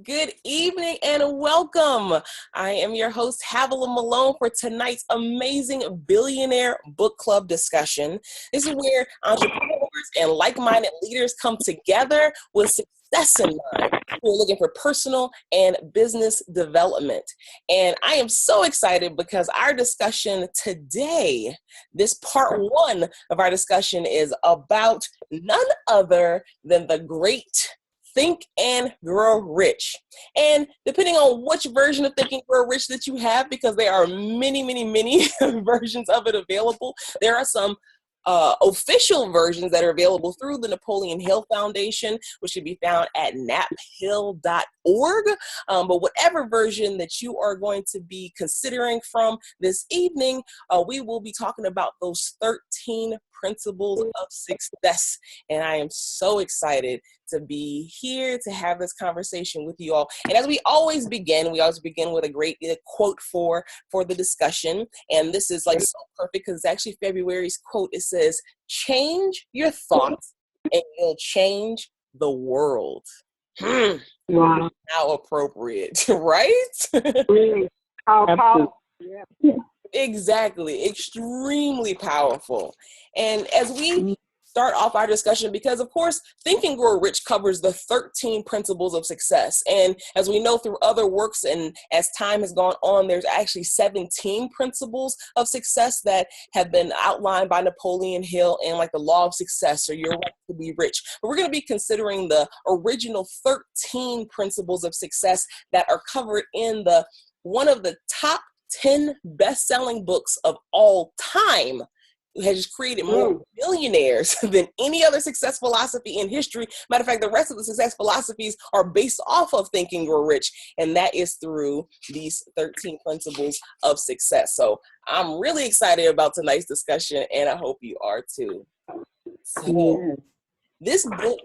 Good evening and welcome. I am your host, Havilah Malone, for tonight's amazing Billionaire Book Club discussion. This is where entrepreneurs and like-minded leaders come together with success in mind. We're looking for personal and business development. And I am so excited because our discussion today, this part one of our discussion, is about none other than the great Think and Grow Rich. And depending on which version of Think and Grow Rich that you have, because there are many versions of it available, there are some official versions that are available through the Napoleon Hill Foundation, which can be found at naphill.org. But whatever version that you are going to be considering from this evening, we will be talking about those 13 principles of success. And I am so excited to be here to have this conversation with you all. And as we always begin with a great quote for the discussion. And this is like so perfect because it's actually February's quote. It says, "Change your thoughts and you'll change the world." Wow. How appropriate, right? Really powerful. Yeah. Exactly. Extremely powerful. And as we start off our discussion, because of course, Think and Grow Rich covers the 13 principles of success. And as we know through other works and as time has gone on, there's actually 17 principles of success that have been outlined by Napoleon Hill and like the law of success or your right to be rich. But we're going to be considering the original 13 principles of success that are covered in one of the top 10 best-selling books of all time. Has created more billionaires than any other success philosophy in history. Matter of fact, the rest of the success philosophies are based off of Think and Grow Rich, and that is through these 13 principles of success. So I'm really excited about tonight's discussion, and I hope you are too. So this book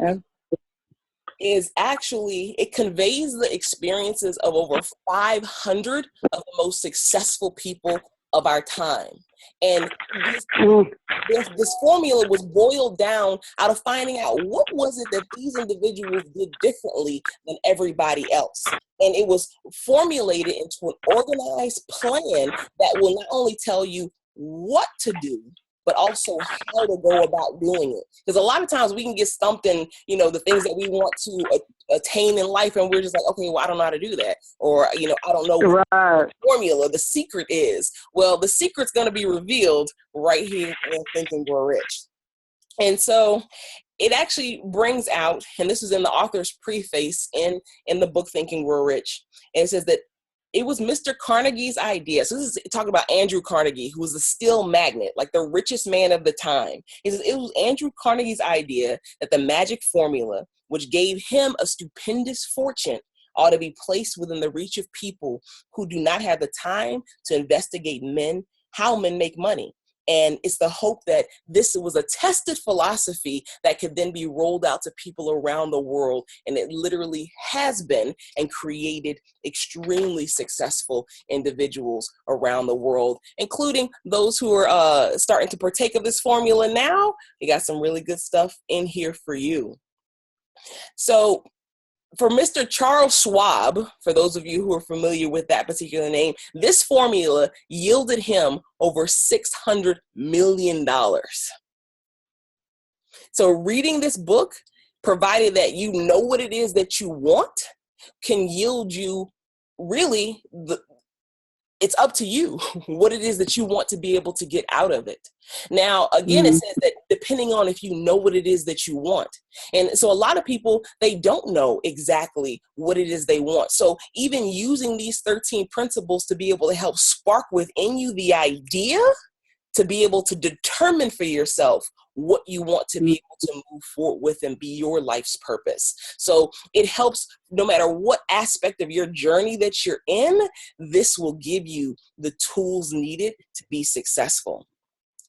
is actually, it conveys the experiences of over 500 of the most successful people of our time. And this formula was boiled down out of finding out what was it that these individuals did differently than everybody else. And it was formulated into an organized plan that will not only tell you what to do, but also how to go about doing it. Because a lot of times we can get stumped in, the things that we want to attain in life, and we're just like, okay, well, I don't know how to do that. Or, I don't know what the formula, the secret is. Well, the secret's going to be revealed right here in Think and Grow Rich. And so it actually brings out, and this is in the author's preface in the book Think and Grow Rich, and it says that it was Mr. Carnegie's idea. So this is talking about Andrew Carnegie, who was a steel magnate, like the richest man of the time. He says it was Andrew Carnegie's idea that the magic formula, which gave him a stupendous fortune, ought to be placed within the reach of people who do not have the time to investigate how men make money. And it's the hope that this was a tested philosophy that could then be rolled out to people around the world. And it literally has been, and created extremely successful individuals around the world, including those who are starting to partake of this formula now. You got some really good stuff in here for you. So for Mr. Charles Schwab, for those of you who are familiar with that particular name, this formula yielded him over $600 million. So reading this book, provided that you know what it is that you want, can yield you really it's up to you what it is that you want to be able to get out of it. Now, again, it says that depending on if you know what it is that you want. And so a lot of people, they don't know exactly what it is they want. So even using these 13 principles to be able to help spark within you the idea to be able to determine for yourself what you want to be able to move forward with and be your life's purpose. So it helps no matter what aspect of your journey that you're in, this will give you the tools needed to be successful.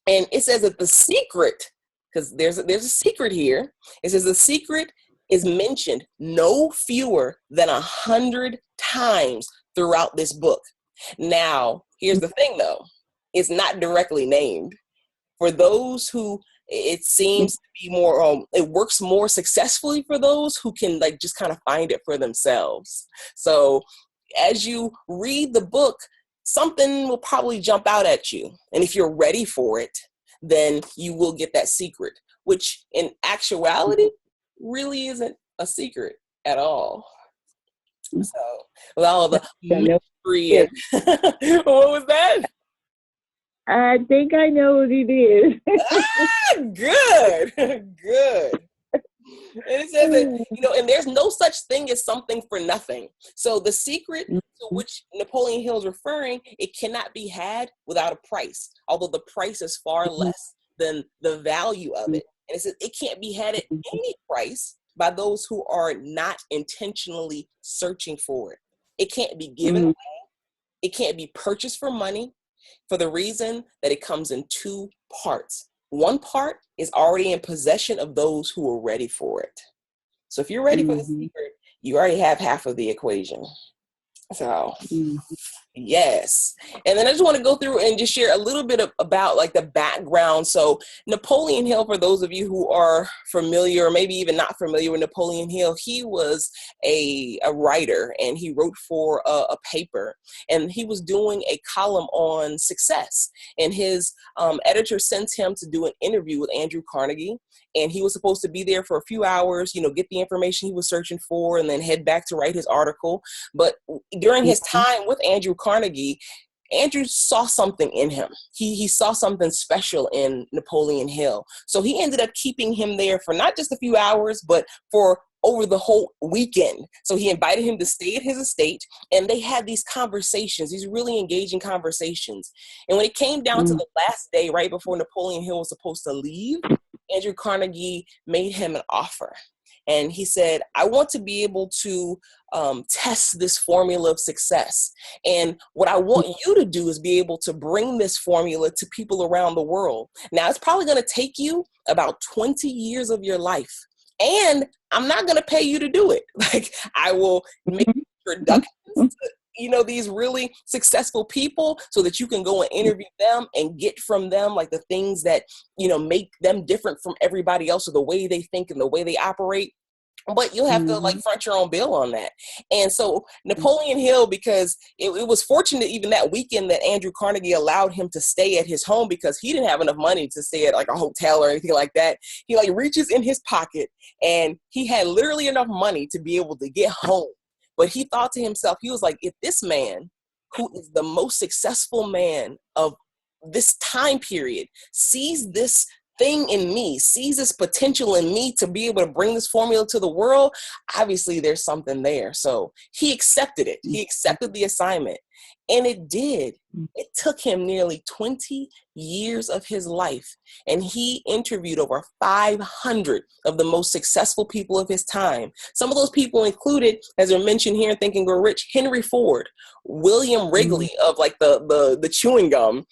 And it says that the secret, because there's a secret here, it says the secret is mentioned no fewer than 100 times throughout this book. Now, here's the thing though, it's not directly named. For those who It seems to be more, it works more successfully for those who can like just kind of find it for themselves. So as you read the book, something will probably jump out at you. And if you're ready for it, then you will get that secret, which in actuality really isn't a secret at all. So with all the mystery and what was that? I think I know what it is. Good, good. And it says that, and there's no such thing as something for nothing. So the secret to which Napoleon Hill is referring, it cannot be had without a price, although the price is far less than the value of it. And it says it can't be had at any price by those who are not intentionally searching for it. It can't be given away. It can't be purchased for money, for the reason that it comes in two parts. One part is already in possession of those who are ready for it. So if you're ready for the secret, you already have half of the equation. So yes. And then I just want to go through and just share a little bit about like the background. So Napoleon Hill, for those of you who are familiar or maybe even not familiar with Napoleon Hill, he was a writer, and he wrote for a paper, and he was doing a column on success. And his editor sent him to do an interview with Andrew Carnegie. And he was supposed to be there for a few hours, get the information he was searching for, and then head back to write his article. But during his time with Andrew Carnegie, Andrew saw something in him. He saw something special in Napoleon Hill. So he ended up keeping him there for not just a few hours, but for over the whole weekend. So he invited him to stay at his estate, and they had these conversations, these really engaging conversations. And when it came down to the last day, right before Napoleon Hill was supposed to leave, Andrew Carnegie made him an offer. And he said, I want to be able to test this formula of success. And what I want you to do is be able to bring this formula to people around the world. Now, it's probably going to take you about 20 years of your life. And I'm not going to pay you to do it. Like, I will make introductions to these really successful people so that you can go and interview them and get from them like the things that, make them different from everybody else, or the way they think and the way they operate. But you'll have to like front your own bill on that. And so Napoleon Hill, because it was fortunate even that weekend that Andrew Carnegie allowed him to stay at his home, because he didn't have enough money to stay at like a hotel or anything like that. He like reaches in his pocket, and he had literally enough money to be able to get home. But he thought to himself, he was like, if this man, who is the most successful man of this time period, sees this thing in me, sees this potential in me to be able to bring this formula to the world, obviously there's something there. So he accepted it. He accepted the assignment. And it did. It took him nearly 20 years of his life. And he interviewed over 500 of the most successful people of his time. Some of those people included, as are mentioned here in Think and Grow Rich, Henry Ford, William Wrigley of like the chewing gum,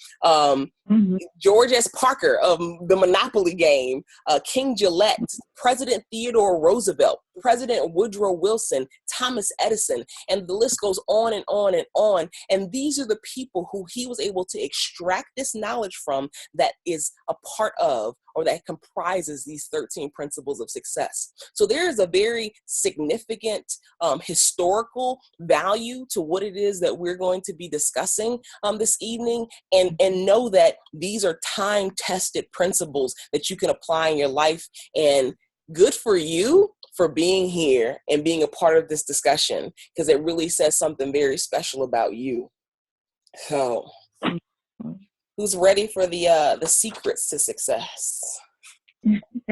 George S. Parker of the Monopoly game, King Gillette, President Theodore Roosevelt, President Woodrow Wilson, Thomas Edison, and the list goes on and on and on. And these are the people who he was able to extract this knowledge from, that is a part of, or that comprises, these 13 principles of success. So there is a very significant historical value to what it is that we're going to be discussing this evening, and know that these are time-tested principles that you can apply in your life. And good for you for being here and being a part of this discussion, because it really says something very special about you. So who's ready for the secrets to success?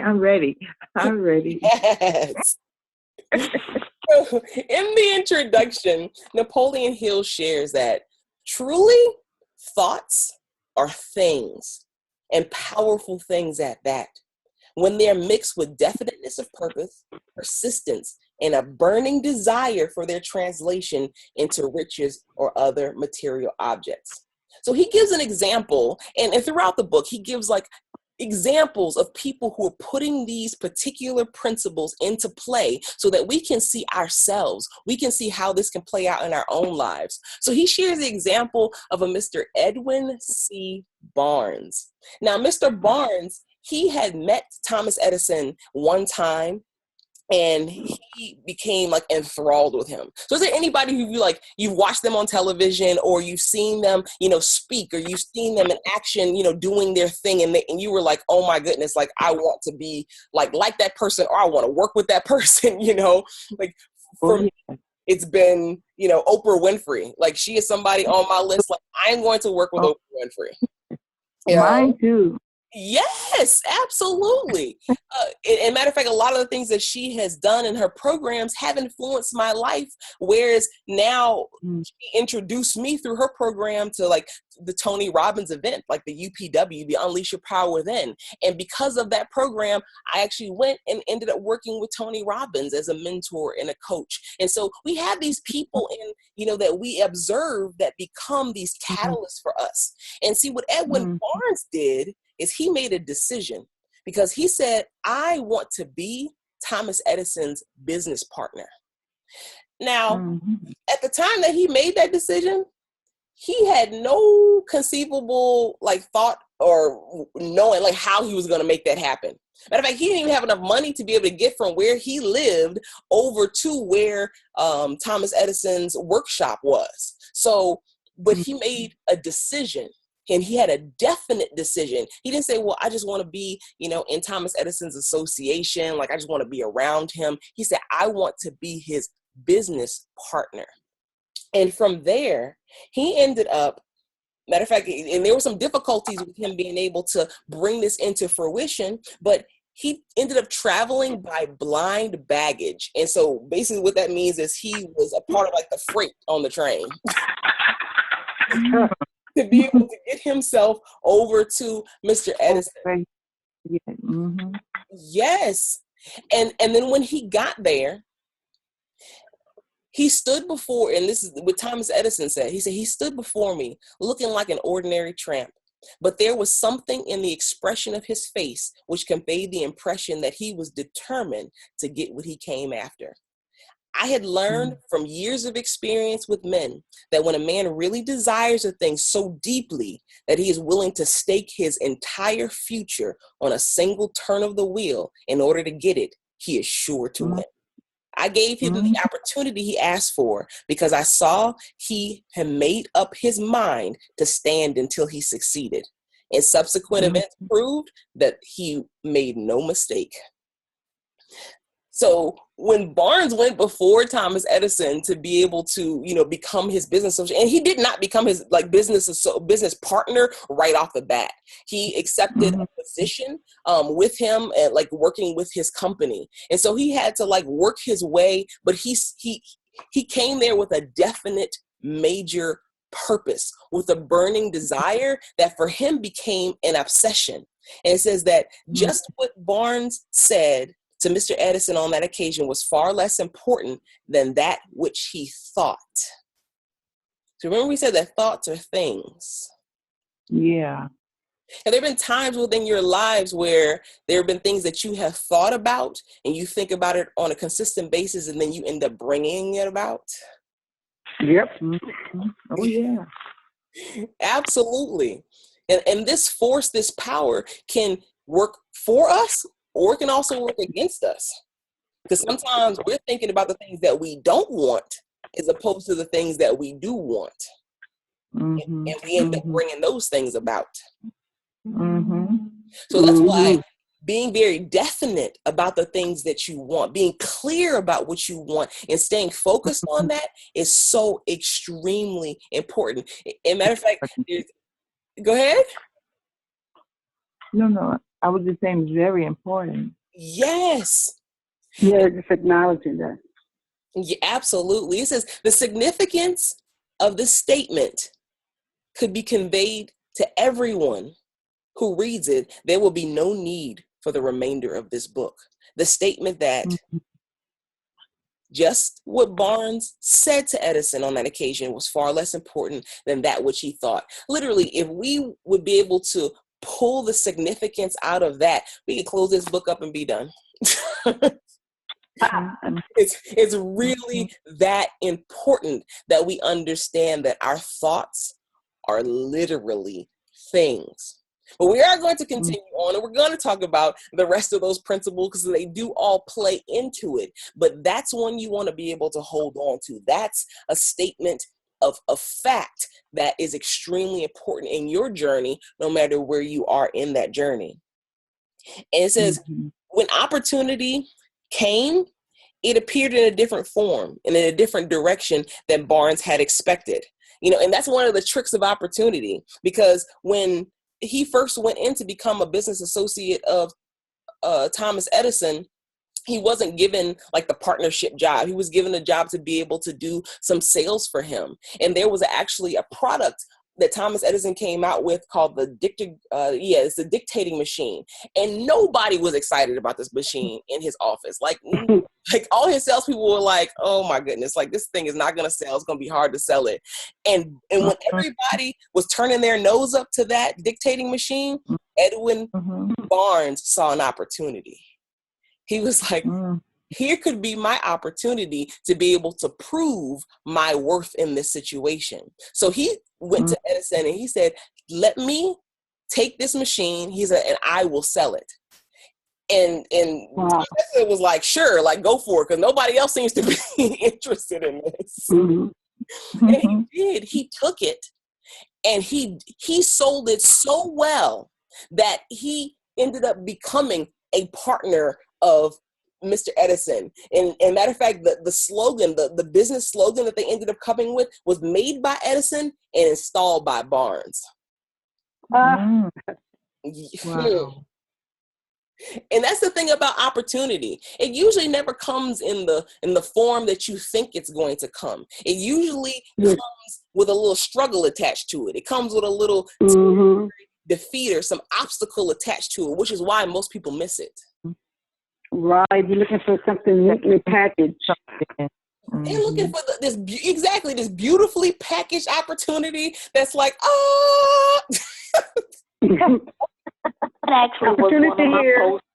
I'm ready. I'm ready. Yes. So, in the introduction, Napoleon Hill shares that truly thoughts are things, and powerful things at that, when they're mixed with definiteness of purpose, persistence, and a burning desire for their translation into riches or other material objects. So he gives an example, and throughout the book, he gives like examples of people who are putting these particular principles into play so that we can see ourselves. We can see how this can play out in our own lives. So he shares the example of a Mr. Edwin C. Barnes. Now, Mr. Barnes, he had met Thomas Edison one time, and he became like enthralled with him. So is there anybody who you've watched them on television, or you've seen them, speak, or you've seen them in action, doing their thing, and you were like, oh my goodness, like I want to be like that person, or I want to work with that person, like for me, it's been, Oprah Winfrey. Like she is somebody on my list. Like I'm going to work with Oprah Winfrey. Mine too. Yes, absolutely. And matter of fact, a lot of the things that she has done in her programs have influenced my life. Whereas now she introduced me through her program to like the Tony Robbins event, like the UPW, the Unleash Your Power Within. And because of that program, I actually went and ended up working with Tony Robbins as a mentor and a coach. And so we have these people that we observe that become these catalysts for us. And see what Edwin Barnes did is he made a decision, because he said, I want to be Thomas Edison's business partner. Now, at the time that he made that decision, he had no conceivable thought or knowing how he was going to make that happen. Matter of fact, he didn't even have enough money to be able to get from where he lived over to where Thomas Edison's workshop was. So, but he made a decision. And he had a definite decision. He didn't say, well, I just want to be, in Thomas Edison's association. Like, I just want to be around him. He said, I want to be his business partner. And from there, he ended up, matter of fact, and there were some difficulties with him being able to bring this into fruition, but he ended up traveling by blind baggage. And so basically what that means is he was a part of the freight on the train. To be able to get himself over to Mr. Edison. Yes. And then when he got there, he stood before, and this is what Thomas Edison said. He said, he stood before me looking like an ordinary tramp, but there was something in the expression of his face which conveyed the impression that he was determined to get what he came after. I had learned from years of experience with men that when a man really desires a thing so deeply that he is willing to stake his entire future on a single turn of the wheel in order to get it, he is sure to win. I gave him the opportunity he asked for because I saw he had made up his mind to stand until he succeeded. And subsequent events proved that he made no mistake. So when Barnes went before Thomas Edison to be able to, become his business associate, and he did not become his business partner right off the bat. He accepted a position with him and working with his company. And so he had to work his way, but he came there with a definite major purpose, with a burning desire that for him became an obsession. And it says that just what Barnes said to Mr. Edison on that occasion was far less important than that which he thought. So remember we said that thoughts are things. Yeah. Have there been times within your lives where there have been things that you have thought about and you think about it on a consistent basis and then you end up bringing it about? Yep. Oh, yeah. Absolutely. And this force, this power can work for us, or it can also work against us. Because sometimes we're thinking about the things that we don't want as opposed to the things that we do want. And we end up bringing those things about. So that's why being very definite about the things that you want, being clear about what you want and staying focused on that is so extremely important. And matter of fact, go ahead. No. I was just saying it's very important. Yes. Yeah, just acknowledging that. Yeah, absolutely. It says the significance of this statement could be conveyed to everyone who reads it. There will be no need for the remainder of this book. The statement that just what Barnes said to Edison on that occasion was far less important than that which he thought. Literally, if we would be able to pull the significance out of that, we can close this book up and be done. It's really that important that we understand that our thoughts are literally things. But we are going to continue on, and we're going to talk about the rest of those principles because they do all play into it. But that's one you want to be able to hold on to. That's a statement of fact that is extremely important in your journey, no matter where you are in that journey. And it says, when opportunity came, it appeared in a different form and in a different direction than Barnes had expected. And that's one of the tricks of opportunity, because when he first went in to become a business associate of Thomas Edison, he wasn't given like the partnership job. He was given a job to be able to do some sales for him. And there was actually a product that Thomas Edison came out with called it's the dictating machine. And nobody was excited about this machine in his office. Like all his salespeople were like, oh my goodness, like this thing is not going to sell. It's going to be hard to sell it. And when everybody was turning their nose up to that dictating machine, Edwin Barnes saw an opportunity. He was like, here could be my opportunity to be able to prove my worth in this situation. So he went to Edison and he said, let me take this machine. He said, and I will sell it. And Edison was like, sure, like go for it, because nobody else seems to be interested in this. And he did. He took it and he sold it so well that he ended up becoming a partner of Mr. Edison. And matter of fact, the slogan, the business slogan that they ended up coming with was made by Edison and installed by Barnes. Wow. And that's the thing about opportunity. It usually never comes in the form that you think it's going to come. It usually comes with a little struggle attached to it. It comes with a little defeat or some obstacle attached to it, which is why most people miss it. Right, you're looking for something neatly packaged. They're looking for this beautifully packaged opportunity that's like, That actually was one of my posts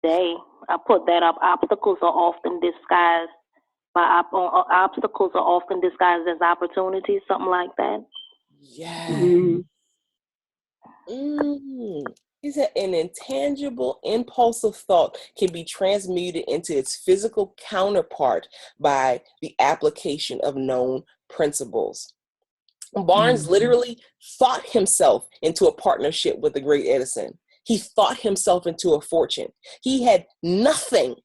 today. I put that up. Obstacles are often disguised as opportunities, something like that. Yeah. He said an intangible, impulsive thought can be transmuted into its physical counterpart by the application of known principles. Barnes literally thought himself into a partnership with the great Edison. He thought himself into a fortune. He had nothing.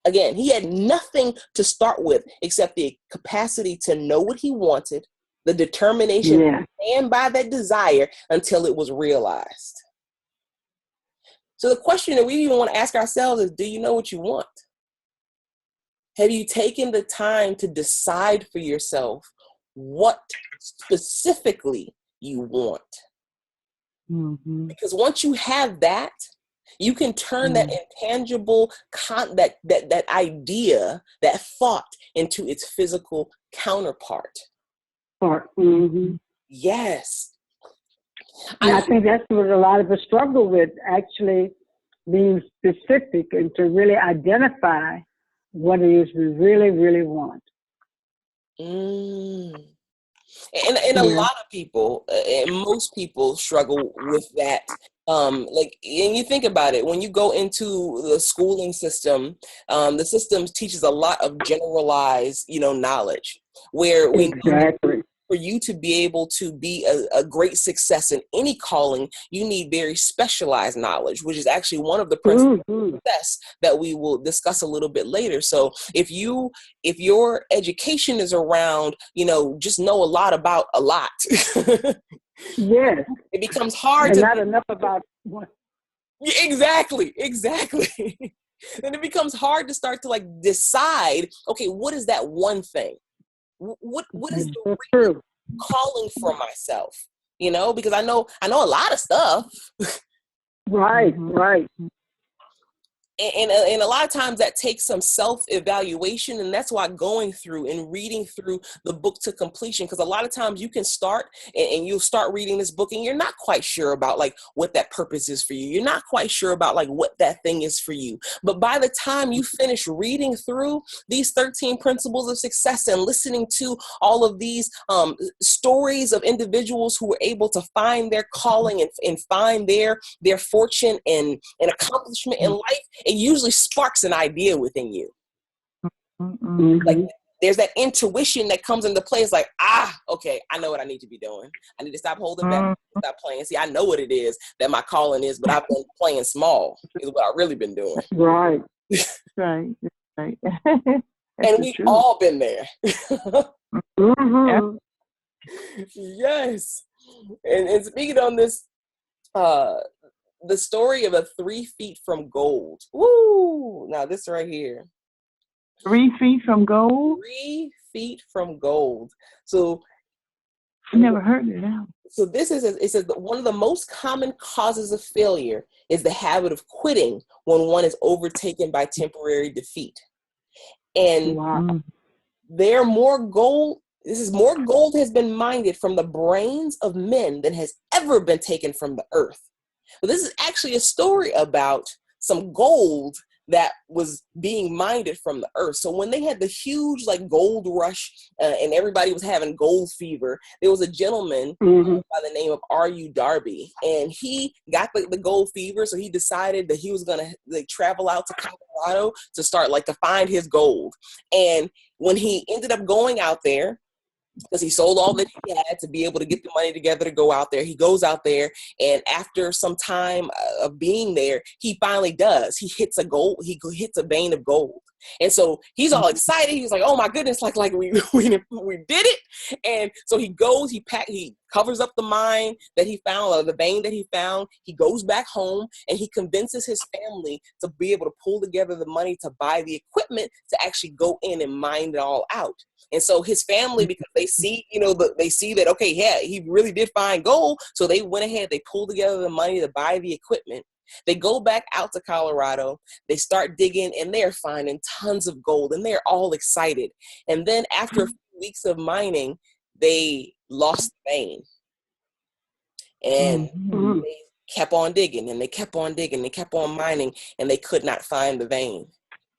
Again, he had nothing to start with except the capacity to know what he wanted, the determination to stand by that desire until it was realized. So the question that we even want to ask ourselves is, do you know what you want? Have you taken the time to decide for yourself what specifically you want? Because once you have that, you can turn that intangible, that idea, that thought into its physical counterpart. Yes. And I think that's what a lot of us struggle with, actually being specific and to really identify what it is we really, really want. And a lot of people, and most people struggle with that. And you think about it, when you go into the schooling system, the system teaches a lot of generalized, knowledge, where we for you to be able to be a great success in any calling, you need very specialized knowledge, which is actually one of the principles of success that we will discuss a little bit later. So if your education is around, just know a lot about a lot. Yes. It becomes hard and not enough about one. Exactly. Then it becomes hard to start to decide, okay, what is that one thing? What is the real calling for myself? Because I know a lot of stuff. Right. And a lot of times that takes some self-evaluation, and that's why going through and reading through the book to completion, because a lot of times you can start and you'll start reading this book and you're not quite sure about like what that purpose is for you. You're not quite sure about like what that thing is for you. But by the time you finish reading through these 13 principles of success and listening to all of these stories of individuals who were able to find their calling and find their fortune and accomplishment in life, it usually sparks an idea within you. Like there's that intuition that comes into play. It's like, okay, I know what I need to be doing. I need to stop holding back, stop playing. See, I know what it is that my calling is, but I've been playing small is what I've really been doing. Right. Right. Right. And we've all been there. Mm-hmm. Yes. And speaking on this, the story of 3 feet from gold. Woo! Now this right here. 3 feet from gold? 3 feet from gold. So I never heard it now. So this is, it says that one of the most common causes of failure is the habit of quitting when one is overtaken by temporary defeat. And more gold has been mined from the brains of men than has ever been taken from the earth. But this is actually a story about some gold that was being mined from the earth. So when they had the huge like gold rush and everybody was having gold fever, there was a gentleman by the name of R.U. Darby, and he got the gold fever. So he decided that he was going to like travel out to Colorado to start like to find his gold. And when he ended up going out there, because he sold all that he had to be able to get the money together to go out there. He goes out there, and after some time of being there, he finally does. He hits a vein of gold. And so he's all excited. He's like, oh my goodness, like we did it. And so he goes, he covers up the mine that he found, or the vein that he found. He goes back home and he convinces his family to be able to pull together the money to buy the equipment to actually go in and mine it all out. And so his family, because they see, they see that, okay, yeah, he really did find gold. So they went ahead, they pulled together the money to buy the equipment. They go back out to Colorado, they start digging, and they're finding tons of gold, and they're all excited. And then after a few weeks of mining, they lost the vein. And they kept on digging, and they kept on digging, they kept on mining, and they could not find the vein.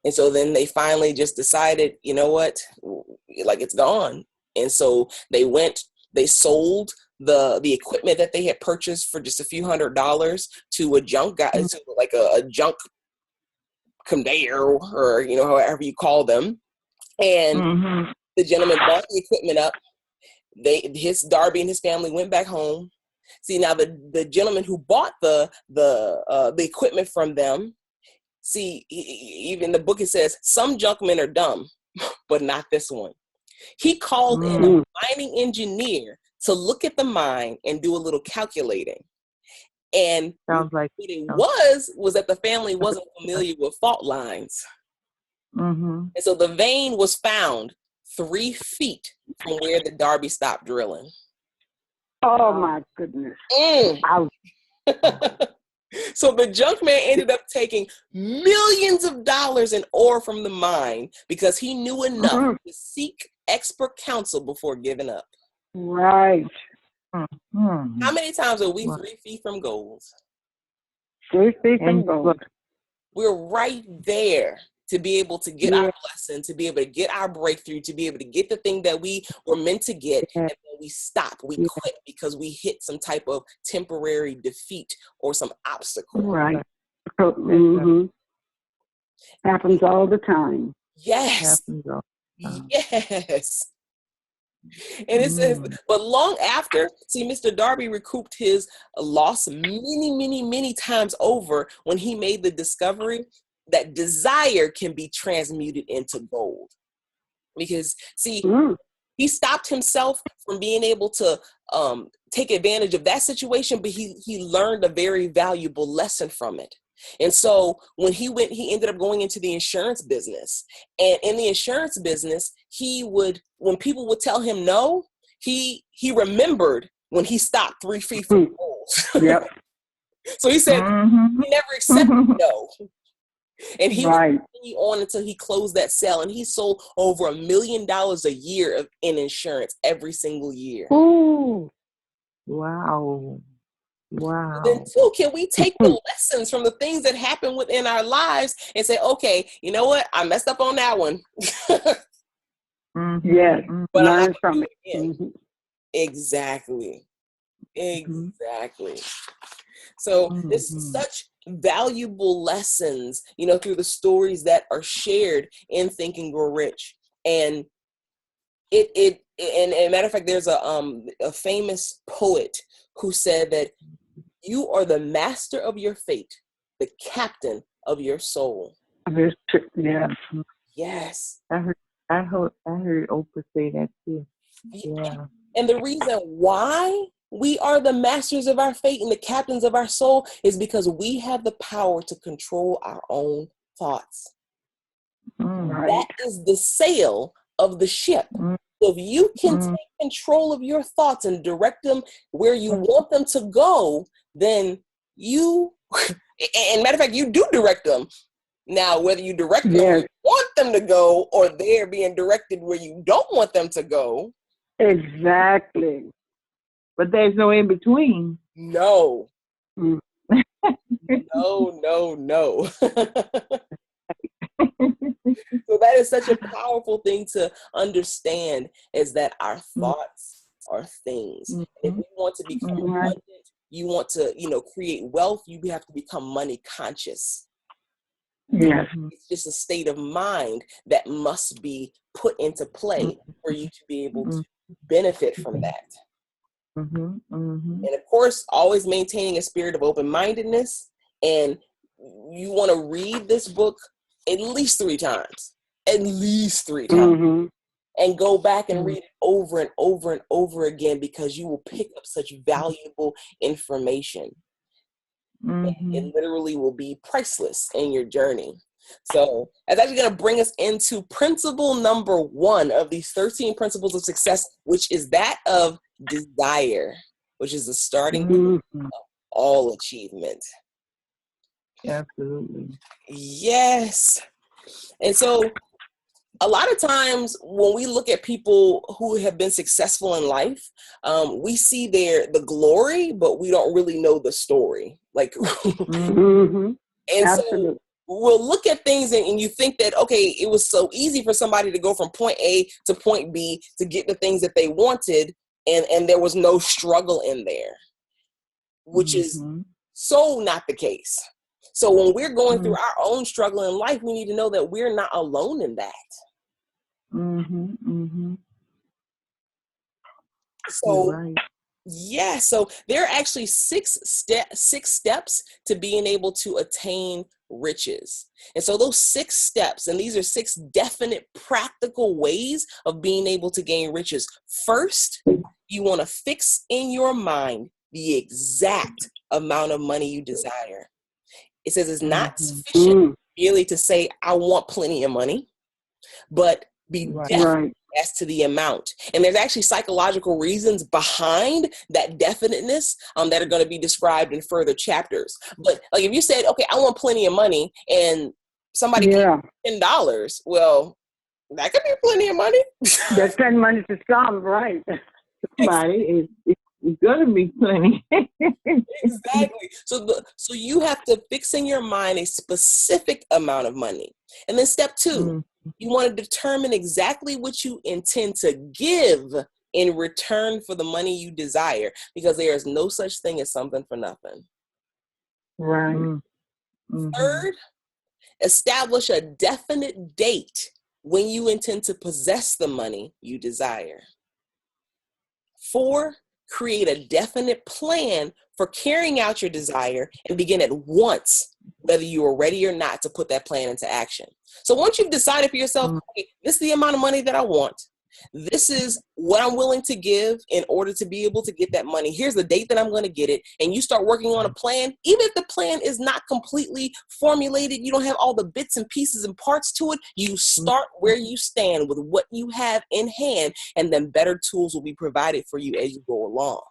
And so then they finally just decided, you know what, like it's gone. And so they sold the equipment that they had purchased for just a few $100s to a junk guy, to like a junk conveyor, or however you call them. And the gentleman bought the equipment up. Darby and his family went back home. See, now the gentleman who bought the equipment from them, see, even the book, it says some junk men are dumb, but not this one. He called in a mining engineer to look at the mine and do a little calculating. And sounds like what it was that the family wasn't familiar with fault lines. And so the vein was found 3 feet from where the Darby stopped drilling. Oh my goodness. So the junk man ended up taking millions of dollars in ore from the mine because he knew enough to seek expert counsel before giving up. Right. How many times are we 3 feet from gold? 3 feet from gold. We're right there to be able to get our blessing, to be able to get our breakthrough, to be able to get the thing that we were meant to get. And then we stop, we quit because we hit some type of temporary defeat or some obstacle. Right. Happens all the time. Yes. Yes. And it says, but long after, see, Mr. Darby recouped his loss many, many, many times over when he made the discovery that desire can be transmuted into gold. Because, see, he stopped himself from being able to take advantage of that situation, but he learned a very valuable lesson from it. And so when he ended up going into the insurance business. And in the insurance business, when people would tell him no, he remembered when he stopped 3 feet from gold. Yep. So he said, he never accepted no. And he would continue on until he closed that sale. And he sold over $1 million a year in insurance every single year. Ooh. Wow. Wow. Then too, can we take the lessons from the things that happen within our lives and say, okay, you know what? I messed up on that one. Yes. But learn from it. Mm-hmm. Exactly. Exactly. So this is such valuable lessons, you know, through the stories that are shared in Think and Grow Rich. And and matter of fact, there's a famous poet who said that you are the master of your fate, the captain of your soul. Yeah. Yes. I heard Oprah say that too. Yeah. And the reason why we are the masters of our fate and the captains of our soul is because we have the power to control our own thoughts. That is the sail of the ship. So if you can take control of your thoughts and direct them where you want them to go, then you, and matter of fact, you do direct them. Now, whether you direct them where you want them to go or they're being directed where you don't want them to go. Exactly. But there's no in between. No. No. So that is such a powerful thing to understand, is that our thoughts are things. If you want to become abundant, you want to, you know, create wealth, you have to become money conscious. Yes. It's just a state of mind that must be put into play for you to be able to benefit from that. And of course, always maintaining a spirit of open-mindedness. And you want to read this book at least 3 times. At least 3 times. And go back and read it over and over and over again, because you will pick up such valuable information. It literally will be priceless in your journey. So that's actually going to bring us into principle number 1 of these 13 principles of success, which is that of desire, which is the starting point of all achievement. Absolutely. Yes. And so a lot of times when we look at people who have been successful in life, we see the glory, but we don't really know the story. Like, and Absolutely. so we'll look at things and you think that, okay, it was so easy for somebody to go from point A to point B to get the things that they wanted, and there was no struggle in there, which is so not the case. So when we're going through our own struggle in life, we need to know that we're not alone in that. So so there are actually 6 steps to being able to attain riches. And so those 6 steps, and these are 6 definite practical ways of being able to gain riches. First, you want to fix in your mind the exact amount of money you desire. It says it's not sufficient merely to say, I want plenty of money, but be definite as to the amount. And there's actually psychological reasons behind that definiteness that are going to be described in further chapters. But like if you said, okay, I want plenty of money, and somebody gave $10, well, that could be plenty of money. There's 10 money to some, right? Somebody it's gonna be plenty. Exactly. So you have to fix in your mind a specific amount of money. And then step 2, you want to determine exactly what you intend to give in return for the money you desire, because there is no such thing as something for nothing. Right. Third, establish a definite date when you intend to possess the money you desire. 4, create a definite plan for carrying out your desire and begin at once, whether you are ready or not, to put that plan into action. So once you've decided for yourself, okay, this is the amount of money that I want, this is what I'm willing to give in order to be able to get that money, here's the date that I'm going to get it, and you start working on a plan, even if the plan is not completely formulated, you don't have all the bits and pieces and parts to it, you start where you stand with what you have in hand, and then better tools will be provided for you as you go along.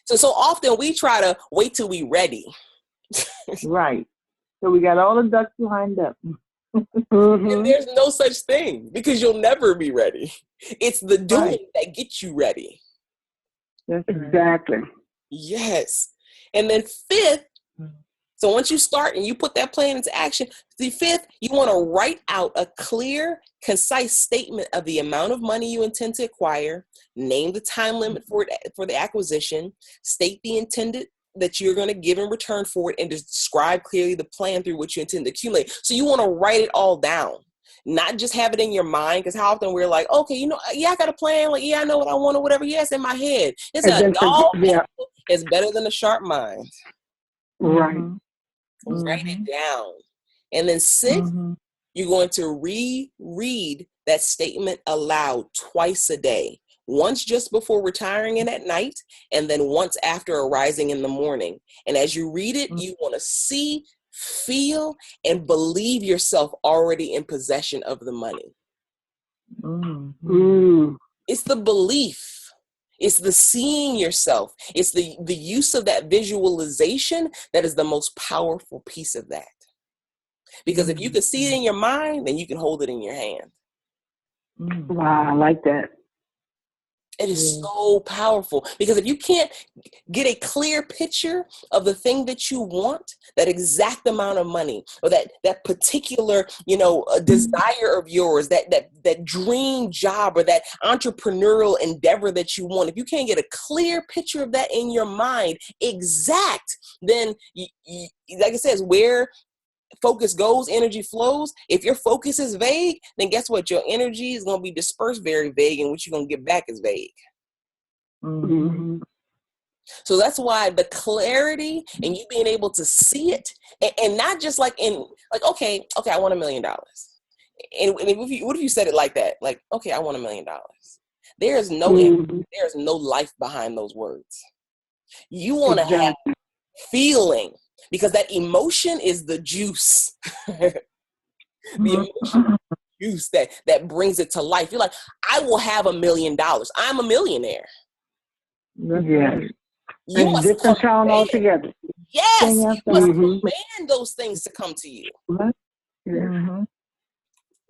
So often we try to wait till we're ready. Right. So we got all the ducks lined up. And there's no such thing because you'll never be ready. It's the doing that gets you ready. That's Exactly. Yes. And then fifth, so once you start and you put that plan into action, the fifth, you want to write out a clear, concise statement of the amount of money you intend to acquire, name the time limit for the acquisition, state the intended that you're going to give in return for it, and describe clearly the plan through which you intend to accumulate. So you want to write it all down, not just have it in your mind, because how often we're like, okay, you know, yeah, I got a plan, like, yeah, I know what I want or whatever, yeah, it's in my head. It's a dull pencil is better than a sharp mind. Right. Write it down. And then sixth, you're going to reread that statement aloud twice a day. Once just before retiring and at night, and then once after arising in the morning. And as you read it, you want to see, feel, and believe yourself already in possession of the money. It's the belief. It's the seeing yourself. It's the use of that visualization that is the most powerful piece of that. Because if you can see it in your mind, then you can hold it in your hand. Wow, I like that. It is so powerful, because if you can't get a clear picture of the thing that you want, that exact amount of money, or that particular, desire of yours, that dream job or that entrepreneurial endeavor that you want, if you can't get a clear picture of that in your mind, then like it says, where focus goes, energy flows. If your focus is vague, then guess what? Your energy is going to be dispersed very vague, and what you're going to get back is vague. So that's why the clarity and you being able to see it, and not just okay, I want $1 million. And what if you said it like that? Like, okay, I want $1 million. There's no life behind those words. You want to have feeling, because that emotion is the juice. The emotion juice that brings it to life. You're like, I will have $1 million. I'm a millionaire. Yes. You must different tone altogether. Yes, you must command those things to come to you.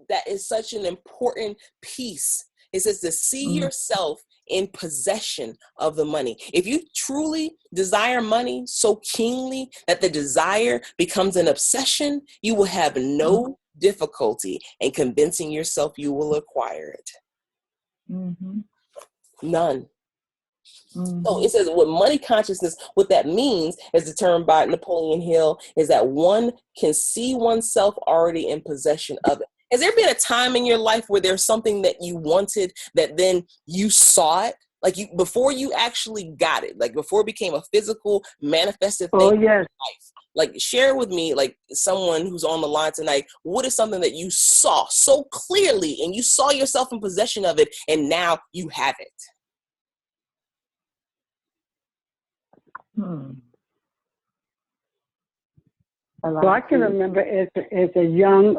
That is such an important piece. It says to see yourself in possession of the money. If you truly desire money so keenly that the desire becomes an obsession, you will have no difficulty in convincing yourself you will acquire it. None. So it says with money consciousness, what that means, as determined by Napoleon Hill, is that one can see oneself already in possession of it. Has there been a time in your life where there's something that you wanted that then you saw it? Like before you actually got it, like before it became a physical manifested thing in your life? Like, share with me, like someone who's on the line tonight, what is something that you saw so clearly and you saw yourself in possession of it and now you have it? So I can remember as a young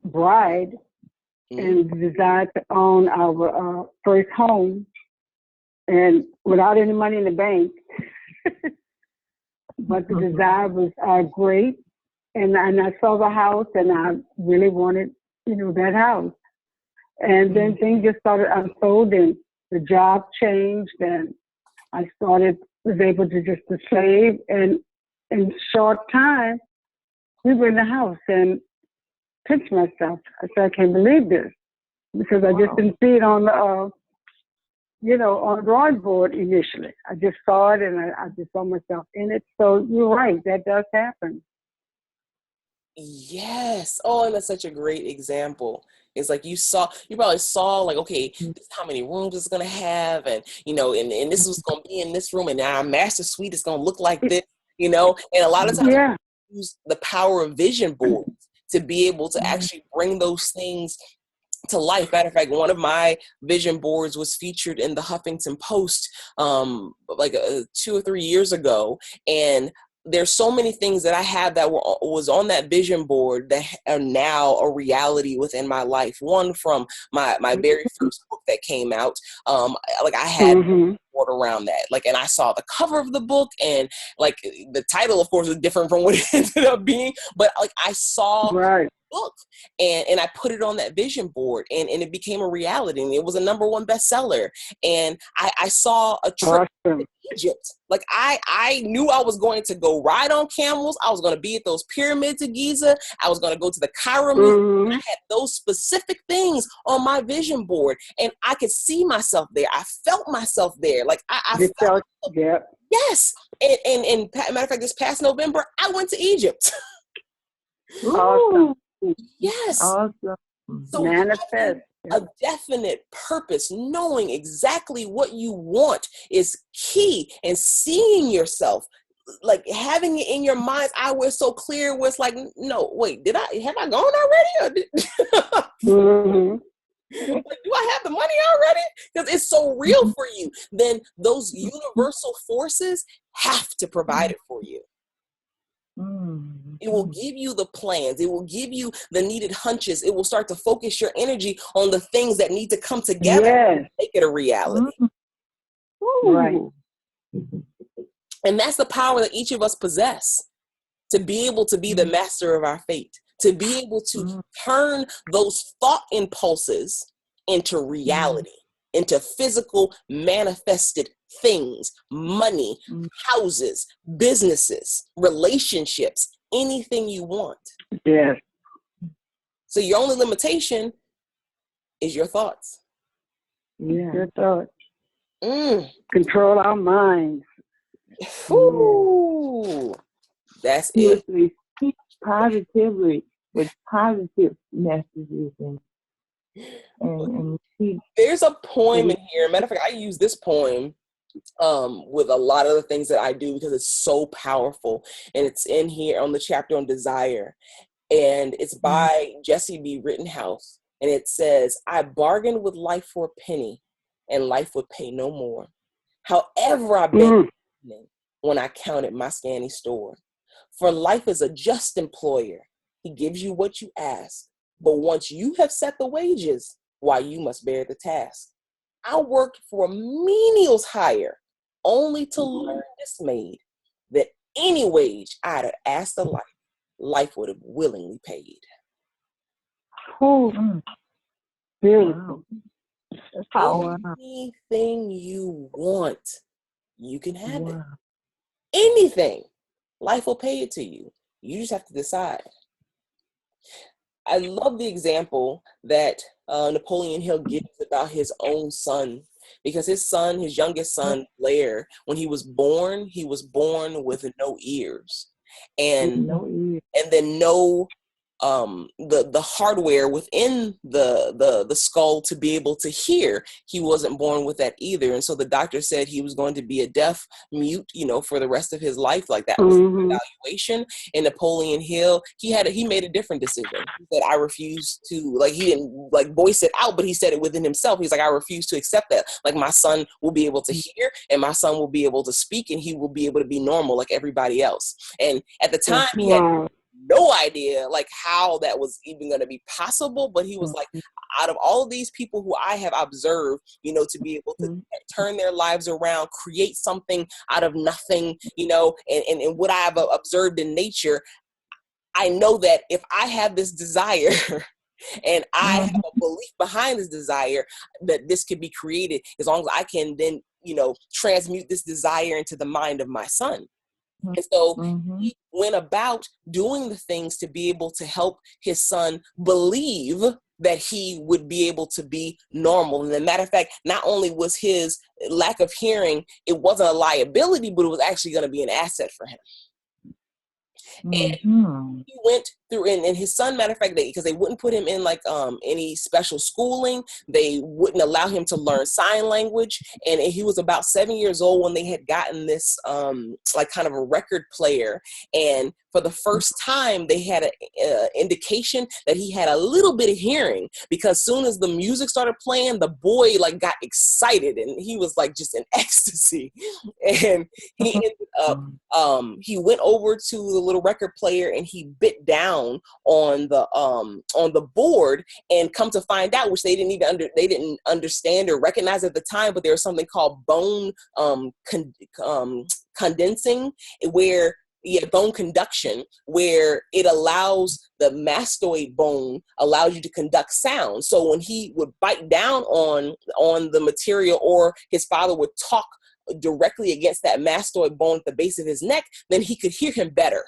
bride and desired to own our first home, and without any money in the bank, but the desire was great, and I saw the house, and I really wanted, that house. And then things just started unfolding. The job changed, and I was able to just to save, and in short time, we were in the house, and pinched myself. I said, I can't believe this, because I just didn't see it on the, on the drawing board initially. I just saw it, and I just saw myself in it. So you're right, that does happen. Yes. Oh, and that's such a great example. It's like you probably saw like, okay, this is how many rooms it's going to have. And, and this was going to be in this room, and our master suite is going to look like this, and a lot of times we use the power of vision boards to be able to actually bring those things to life. Matter of fact, one of my vision boards was featured in the Huffington Post 2 or 3 years ago. And there's so many things that I have that was on that vision board that are now a reality within my life. One from my very first book that came out. I had board around that. Like, and I saw the cover of the book, and like the title, of course, was different from what it ended up being. But like, I saw Right. book and I put it on that vision board, and it became a reality, and it was a #1 bestseller. And I saw a trip to Egypt. Like, I knew I was going to go ride on camels. I was going to be at those pyramids of Giza. I was going to go to the Cairo Museum. I had those specific things on my vision board, and I could see myself there. I felt myself there. Like, I felt, yeah. yes. And matter of fact, this past November, I went to Egypt. Awesome. Yes. Awesome. So manifest a definite purpose, knowing exactly what you want is key, and seeing yourself, like having it in your mind's eye where it's so clear, where it's like, no, wait, have I gone already? Or like, do I have the money already? Because it's so real for you. Then those universal forces have to provide it for you. It will give you the plans. It will give you the needed hunches. It will start to focus your energy on the things that need to come together and make it a reality. Right. And that's the power that each of us possess, to be able to be the master of our fate, to be able to turn those thought impulses into reality, into physical manifested things, money, houses, businesses, relationships, anything you want. Yes. So your only limitation is your thoughts. Yeah. Your thoughts. Control our minds. Ooh, that's it. Speak positively with positive messages and speak. There's a poem in here. Matter of fact, I use this poem with a lot of the things that I do because it's so powerful, and it's in here on the chapter on desire, and it's by Jesse B. Rittenhouse, and it says, "I bargained with life for a penny, and life would pay no more. However, I've been when I counted my scanty store. For life is a just employer. He gives you what you ask, but once you have set the wages, why, you must bear the task. I worked for a menial's hire, only to learn dismayed that any wage I'd have asked of life would have willingly paid." Beautiful. Anything you want, you can have it. Anything. Life will pay it to you. You just have to decide. I love the example that Napoleon Hill gives about his own son, because his youngest son, Blair, when he was born with no ears, and then no the hardware within the skull to be able to hear. He wasn't born with that either, and so the doctor said he was going to be a deaf mute, for the rest of his life. Like, that was the evaluation. And Napoleon Hill, he made a different decision. He said, "I refuse to," like, he didn't like voice it out, but he said it within himself. He's like, "I refuse to accept that. Like, my son will be able to hear, and my son will be able to speak, and he will be able to be normal like everybody else." And at the time, he had no idea like how that was even going to be possible, but he was like, out of all of these people who I have observed, to be able to turn their lives around, create something out of nothing, and what I have observed in nature, I know that if I have this desire and I have a belief behind this desire, that this could be created, as long as I can then, transmute this desire into the mind of my son. And so he went about doing the things to be able to help his son believe that he would be able to be normal. And as a matter of fact, not only was his lack of hearing, it wasn't a liability, but it was actually going to be an asset for him. And he went through, and his son, matter of fact, because they wouldn't put him in like any special schooling, they wouldn't allow him to learn sign language. And he was about 7 years old when they had gotten this like kind of a record player. And for the first time, they had an indication that he had a little bit of hearing, because soon as the music started playing, the boy like got excited and he was like just in ecstasy. And he ended up, he went over to the little record player and he bit down down on the board, and come to find out, which they didn't understand or recognize at the time, but there was something called bone condensing, where bone conduction, where it allows the mastoid bone allows you to conduct sound. So when he would bite down on the material, or his father would talk directly against that mastoid bone at the base of his neck, then he could hear him better.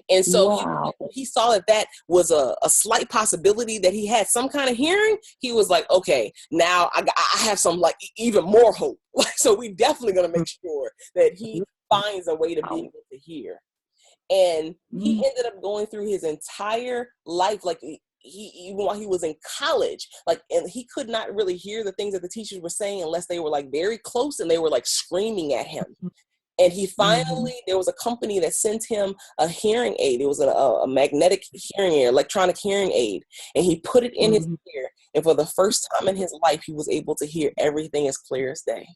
And so Wow. he saw that was a slight possibility that he had some kind of hearing. He was like, okay, now I have some like even more hope. So we definitely going to make sure that he finds a way to be able to hear. And he ended up going through his entire life, like even while he was in college, like, and he could not really hear the things that the teachers were saying unless they were like very close and they were like screaming at him. And he finally, there was a company that sent him a hearing aid. It was a magnetic hearing aid, electronic hearing aid. And he put it in his ear. And for the first time in his life, he was able to hear everything as clear as day.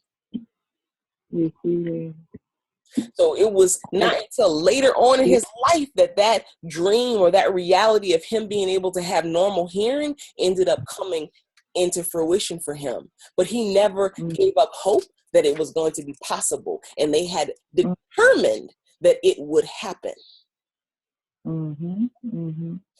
So it was not until later on in his life that dream or that reality of him being able to have normal hearing ended up coming into fruition for him. But he never gave up hope that it was going to be possible. And they had determined that it would happen.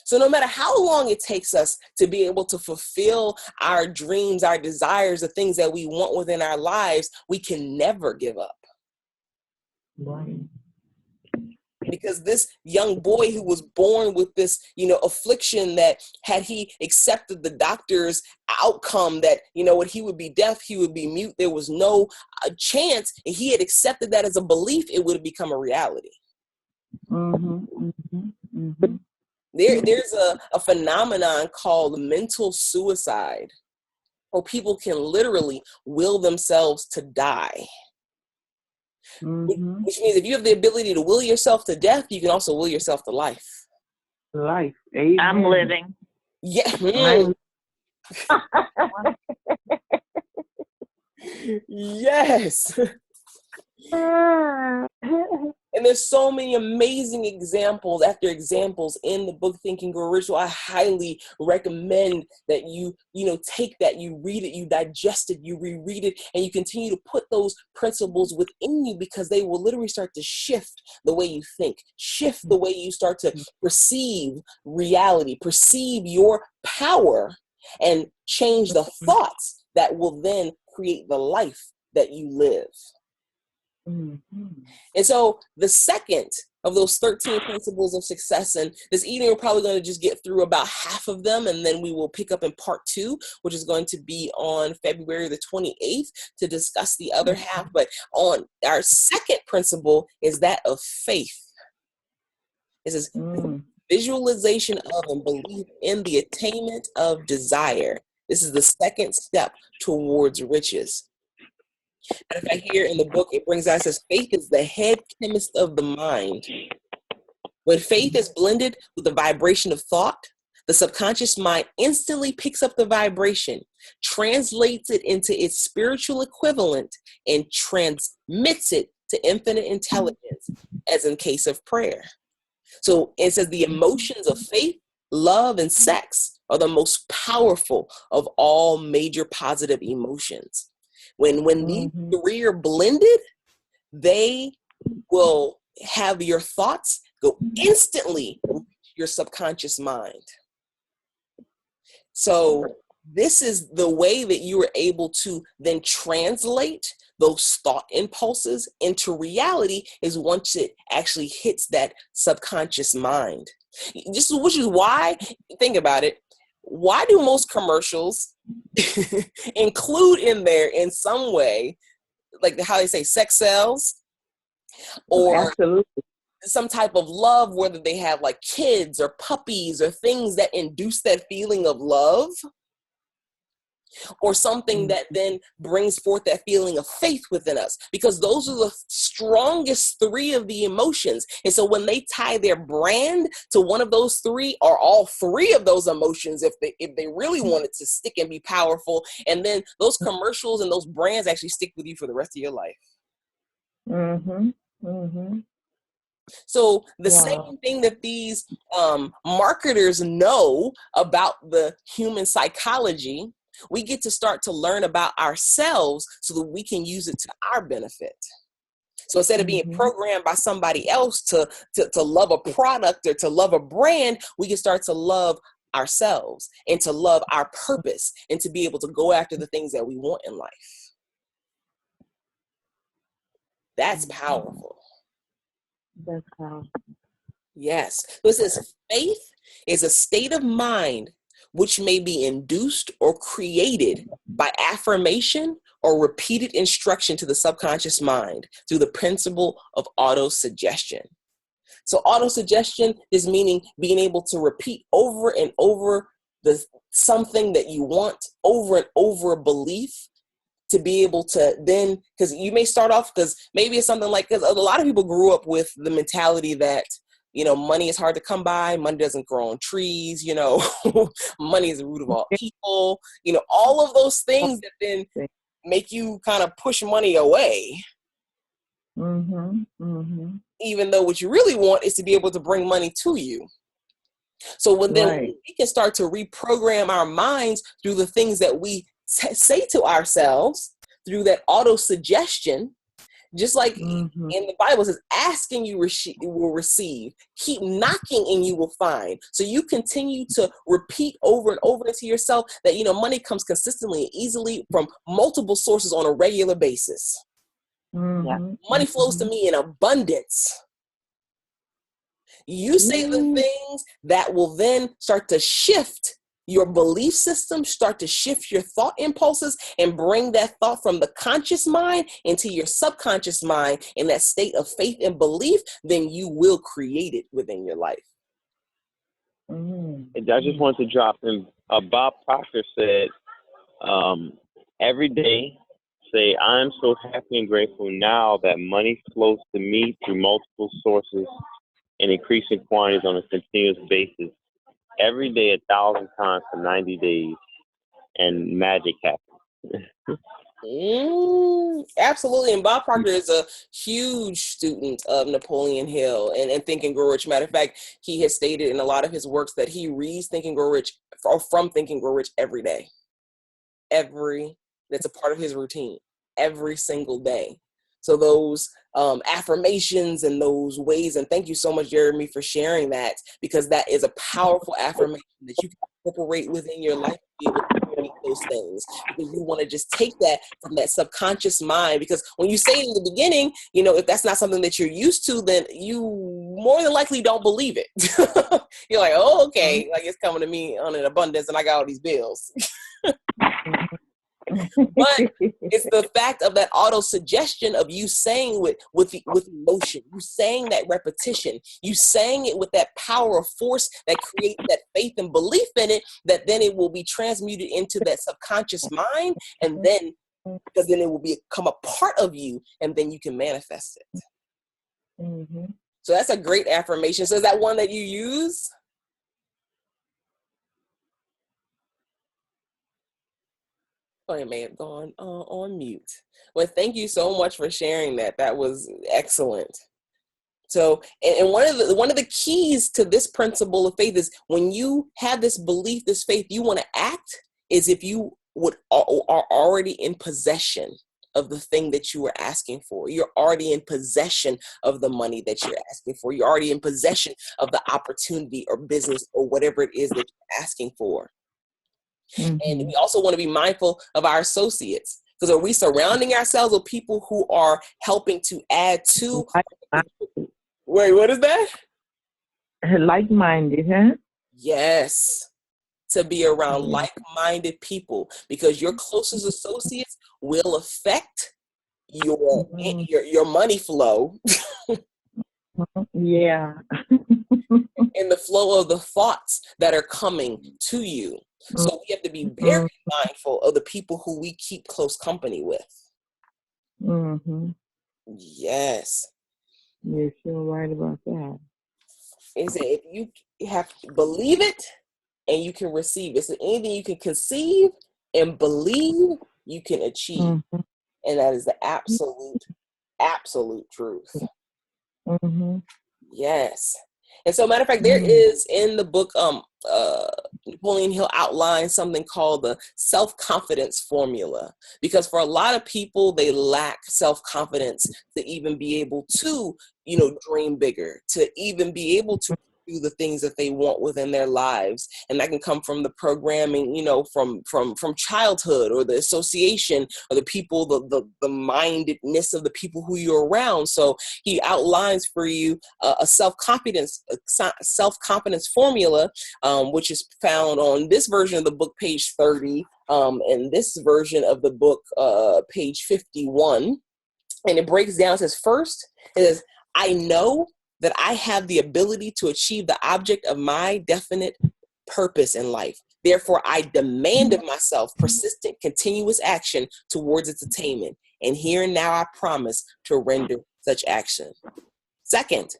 So no matter how long it takes us to be able to fulfill our dreams, our desires, the things that we want within our lives, we can never give up. Right. Because this young boy who was born with this, affliction, that had he accepted the doctor's outcome that, he would be deaf, he would be mute, there was no chance, and he had accepted that as a belief, it would have become a reality. There's a phenomenon called mental suicide, where people can literally will themselves to die. Which means if you have the ability to will yourself to death, you can also will yourself to life. Life. Amen. I'm living. Yeah. Yes. And there's so many amazing examples after examples in the book Think and Grow Rich. So I highly recommend that you take that, you read it, you digest it, you reread it, and you continue to put those principles within you, because they will literally start to shift the way you think, shift the way you start to perceive reality, perceive your power, and change the thoughts that will then create the life that you live. And so the second of those 13 principles of success, and this evening we're probably going to just get through about half of them, and then we will pick up in part 2, which is going to be on February the 28th to discuss the other half. But on our second principle is that of faith. It says visualization of and belief in the attainment of desire. This is the second step towards riches. And in fact, here in the book, it brings out, it says, faith is the head chemist of the mind. When faith is blended with the vibration of thought, the subconscious mind instantly picks up the vibration, translates it into its spiritual equivalent, and transmits it to infinite intelligence, as in case of prayer. So it says the emotions of faith, love, and sex are the most powerful of all major positive emotions. When these three are blended, they will have your thoughts go instantly reach your subconscious mind. So this is the way that you are able to then translate those thought impulses into reality, is once it actually hits that subconscious mind. Which is why, think about it, why do most commercials include in there in some way, like how they say sex sells, or Absolutely. some type of love, whether they have like kids or puppies or things that induce that feeling of love, or something that then brings forth that feeling of faith within us, because those are the strongest three of the emotions. And so when they tie their brand to one of those three, or all three of those emotions, if they really wanted to stick and be powerful, and then those commercials and those brands actually stick with you for the rest of your life. So the Wow. same thing that these marketers know about the human psychology, we get to start to learn about ourselves so that we can use it to our benefit. So instead of being programmed by somebody else to love a product or to love a brand, we can start to love ourselves and to love our purpose and to be able to go after the things that we want in life. That's powerful. That's how. Yes. So it says faith is a state of mind which may be induced or created by affirmation or repeated instruction to the subconscious mind through the principle of autosuggestion. So autosuggestion is meaning being able to repeat over and over something that you want, over and over a belief, to be able to then, because you may start off, because maybe it's something like, because a lot of people grew up with the mentality that, you know, money is hard to come by, money doesn't grow on trees, you know, money is the root of all evil, you know, all of those things that then make you kind of push money away. Even though what you really want is to be able to bring money to you. So when then we can start to reprogram our minds through the things that we say to ourselves, through that auto-suggestion, just like in the Bible it says, asking you will receive, keep knocking and you will find. So you continue to repeat over and over into yourself that, you know, money comes consistently and easily from multiple sources on a regular basis. Money flows to me in abundance. You say the things that will then start to shift your belief system, start to shift your thought impulses, and bring that thought from the conscious mind into your subconscious mind in that state of faith and belief, then you will create it within your life. I just want to drop in. Bob Proctor said, every day, say, I'm so happy and grateful now that money flows to me through multiple sources in increasing quantities on a continuous basis. Every day, 1,000 times for 90 days, and magic happens. Absolutely. And Bob Proctor is a huge student of Napoleon Hill and Think and Grow Rich. Matter of fact, he has stated in a lot of his works that he reads Think and Grow Rich or from Think and Grow Rich every day. That's a part of his routine every single day. So those affirmations and those ways, and thank you so much, Jeremy, for sharing that, because that is a powerful affirmation that you can incorporate within your life to be able to create those things. Because you want to just take that from that subconscious mind, because when you say it in the beginning, you know, if that's not something that you're used to, then you more than likely don't believe it. You're like, oh, okay, like it's coming to me on an abundance and I got all these bills. But it's the fact of that auto-suggestion of you saying with emotion, you saying that repetition, you saying it with that power of force that creates that faith and belief in it, that then it will be transmuted into that subconscious mind, and then, because then it will become a part of you, and then you can manifest it. So that's a great affirmation. So is that one that you use? Oh, it may have gone on mute. Well, thank you so much for sharing that. That was excellent. So, and one of the keys to this principle of faith is when you have this belief, this faith, you want to act is if you are already in possession of the thing that you were asking for. You're already in possession of the money that you're asking for. You're already in possession of the opportunity or business or whatever it is that you're asking for. And we also want to be mindful of our associates, because are we surrounding ourselves with people who are helping to add to? Wait, what is that? Like-minded, huh? Yes, to be around like-minded people, because your closest associates will affect your money flow. Yeah. And the flow of the thoughts that are coming to you. So we have to be very mindful of the people who we keep close company with. Yes. Yes, you're right about that. Is that if you have to believe it and you can receive it. So anything you can conceive and believe, you can achieve. And that is the absolute truth. Yes. And so, matter of fact, there is in the book, Napoleon Hill outlines something called the self-confidence formula, because for a lot of people, they lack self-confidence to even be able to, dream bigger, to even be able to do the things that they want within their lives. And that can come from the programming, from childhood, or the association, or the people, the mindedness of the people who you're around. So he outlines for you a self-confidence formula, which is found on this version of the book, page 30, and this version of the book, page 51. And it breaks down, says, first, it says, I know that I have the ability to achieve the object of my definite purpose in life. Therefore, I demand of myself persistent, continuous action towards its attainment. And here and now I promise to render such action. Second,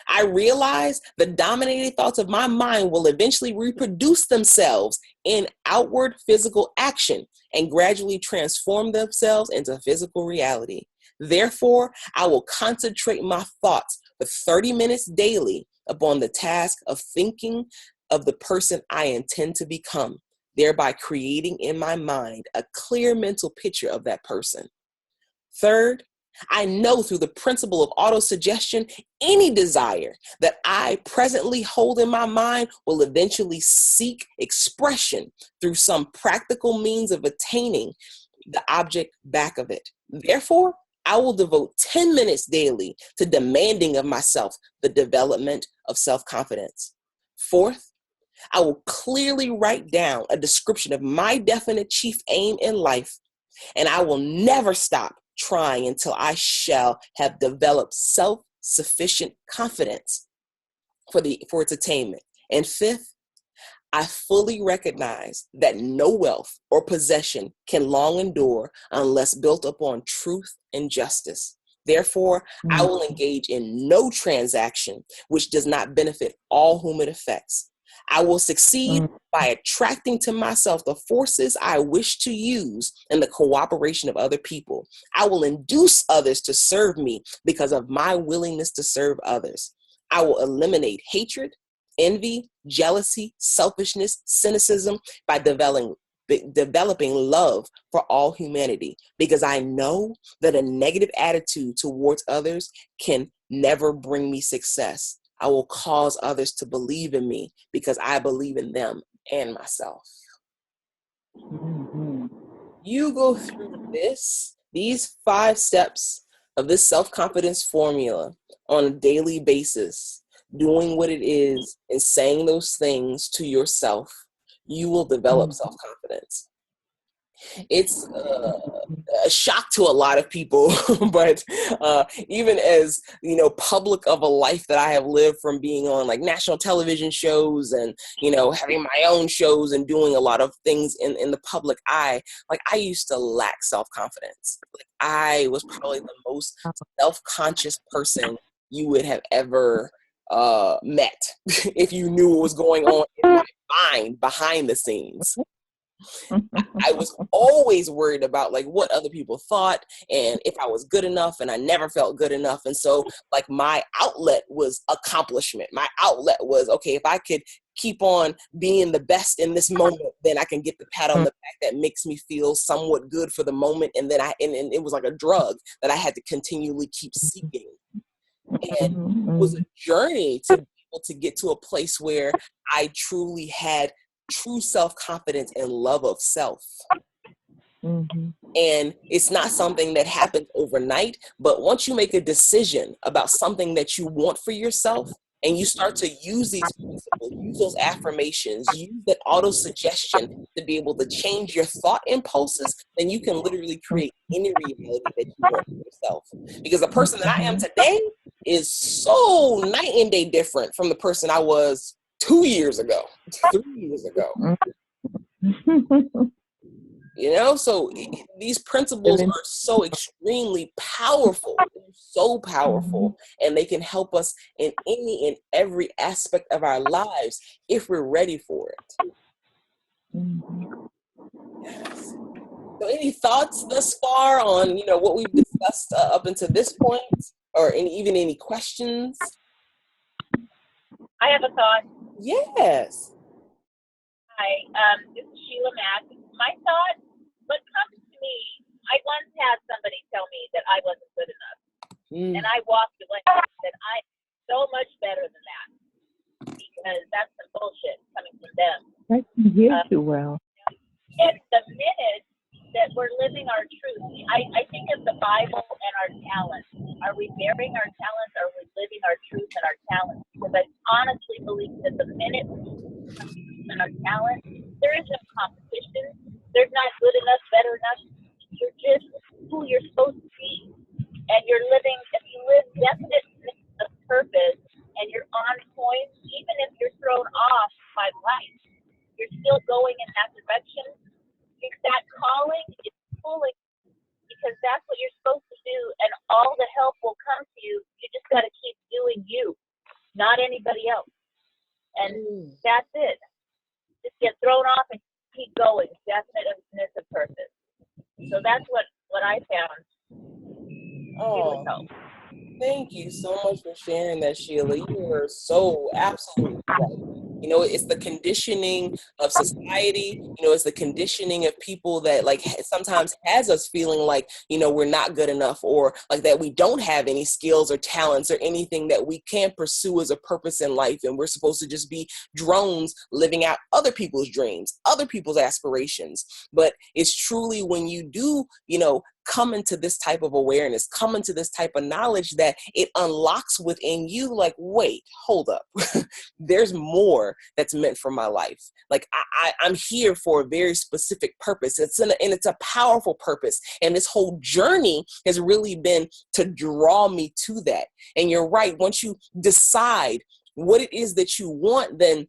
I realize the dominating thoughts of my mind will eventually reproduce themselves in outward physical action and gradually transform themselves into physical reality. Therefore, I will concentrate my thoughts for 30 minutes daily upon the task of thinking of the person I intend to become, thereby creating in my mind a clear mental picture of that person. Third, I know through the principle of autosuggestion, any desire that I presently hold in my mind will eventually seek expression through some practical means of attaining the object back of it. Therefore, I will devote 10 minutes daily to demanding of myself the development of self-confidence. Fourth, I will clearly write down a description of my definite chief aim in life, and I will never stop trying until I shall have developed self-sufficient confidence for its attainment. And fifth, I fully recognize that no wealth or possession can long endure unless built upon truth and justice. Therefore, I will engage in no transaction which does not benefit all whom it affects. I will succeed by attracting to myself the forces I wish to use and the cooperation of other people. I will induce others to serve me because of my willingness to serve others. I will eliminate hatred, envy, jealousy, selfishness, cynicism by developing love for all humanity, because I know that a negative attitude towards others can never bring me success. I will cause others to believe in me because I believe in them and myself. You go through these 5 steps of this self-confidence formula on a daily basis, doing what it is and saying those things to yourself, you will develop self-confidence. It's a shock to a lot of people, but even as, public of a life that I have lived, from being on like national television shows and, having my own shows and doing a lot of things in the public eye, like I used to lack self-confidence. Like I was probably the most self-conscious person you would have ever met if you knew what was going on in my mind behind the scenes. I was always worried about like what other people thought and if I was good enough, and I never felt good enough. And so like my outlet was accomplishment. My outlet was, okay, if I could keep on being the best in this moment, then I can get the pat on the back that makes me feel somewhat good for the moment. And then and it was like a drug that I had to continually keep seeking. And it was a journey to be able to get to a place where I truly had true self-confidence and love of self. And it's not something that happens overnight, but once you make a decision about something that you want for yourself, and you start to use these principles, use those affirmations, use that auto-suggestion to be able to change your thought impulses, then you can literally create any reality that you want for yourself. Because the person that I am today is so night and day different from the person I was 2 years ago, 3 years ago. So these principles are so extremely powerful, so powerful, and they can help us in any and every aspect of our lives if we're ready for it. Yes. So any thoughts thus far on, what we've discussed up until this point, or even any questions? I have a thought. Yes. Hi, this is Sheila Mack. My thought, what comes to me, I once had somebody tell me that I wasn't good enough. And I walked away and said, I'm so much better than that. Because that's some bullshit coming from them. I can hear you well. And the minute that we're living our truth, I think of the Bible and our talents. Are we bearing our talents? Are we living our truth and our talents? Because I honestly believe that the minute and our talent, there is no competition. There's not good enough, better enough. You're just who you're supposed to be. And you're living, if you live definite of purpose and you're on point, even if you're thrown off by life, you're still going in that direction. That calling is pulling because that's what you're supposed to do, and all the help will come to you. You just got to keep doing you, not anybody else. And that's it. Just get thrown off and keep going. Definiteness of purpose. So that's what I found really helped. Thank you so much for sharing that, Sheila. You were so absolutely right. You know, it's the conditioning of society. You know, it's the conditioning of people that like sometimes has us feeling like, you know, we're not good enough, or like that we don't have any skills or talents or anything that we can pursue as a purpose in life. And we're supposed to just be drones living out other people's dreams, other people's aspirations. But it's truly when you do, you know, come into this type of awareness, come into this type of knowledge that it unlocks within you like, wait, hold up. There's more that's meant for my life. Like I'm here for a very specific purpose. And it's a powerful purpose. And this whole journey has really been to draw me to that. And you're right. Once you decide what it is that you want, then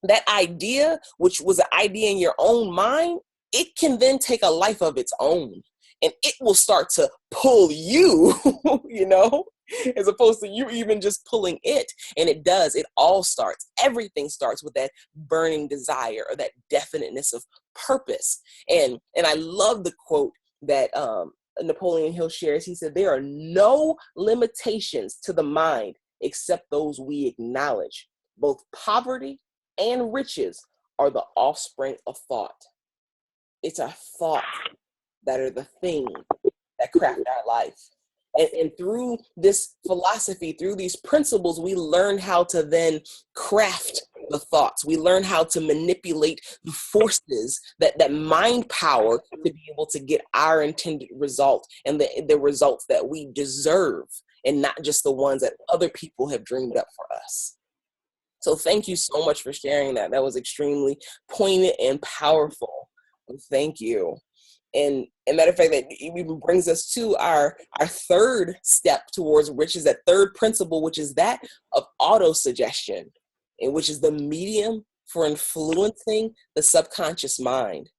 that idea, which was an idea in your own mind, it can then take a life of its own. And it will start to pull you, you know, as opposed to you even just pulling it. And it does. It all starts. Everything starts with that burning desire or that definiteness of purpose. And I love the quote that Napoleon Hill shares. He said, there are no limitations to the mind except those we acknowledge. Both poverty and riches are the offspring of thought. It's our thoughts that are the thing that craft our life. And through this philosophy, through these principles, we learn how to then craft the thoughts. We learn how to manipulate the forces, that mind power to be able to get our intended result and the results that we deserve, and not just the ones that other people have dreamed up for us. So thank you so much for sharing that. That was extremely poignant and powerful. Thank you. And matter of fact, that even brings us to our third step towards riches, that third principle, which is that of autosuggestion, and which is the medium for influencing the subconscious mind.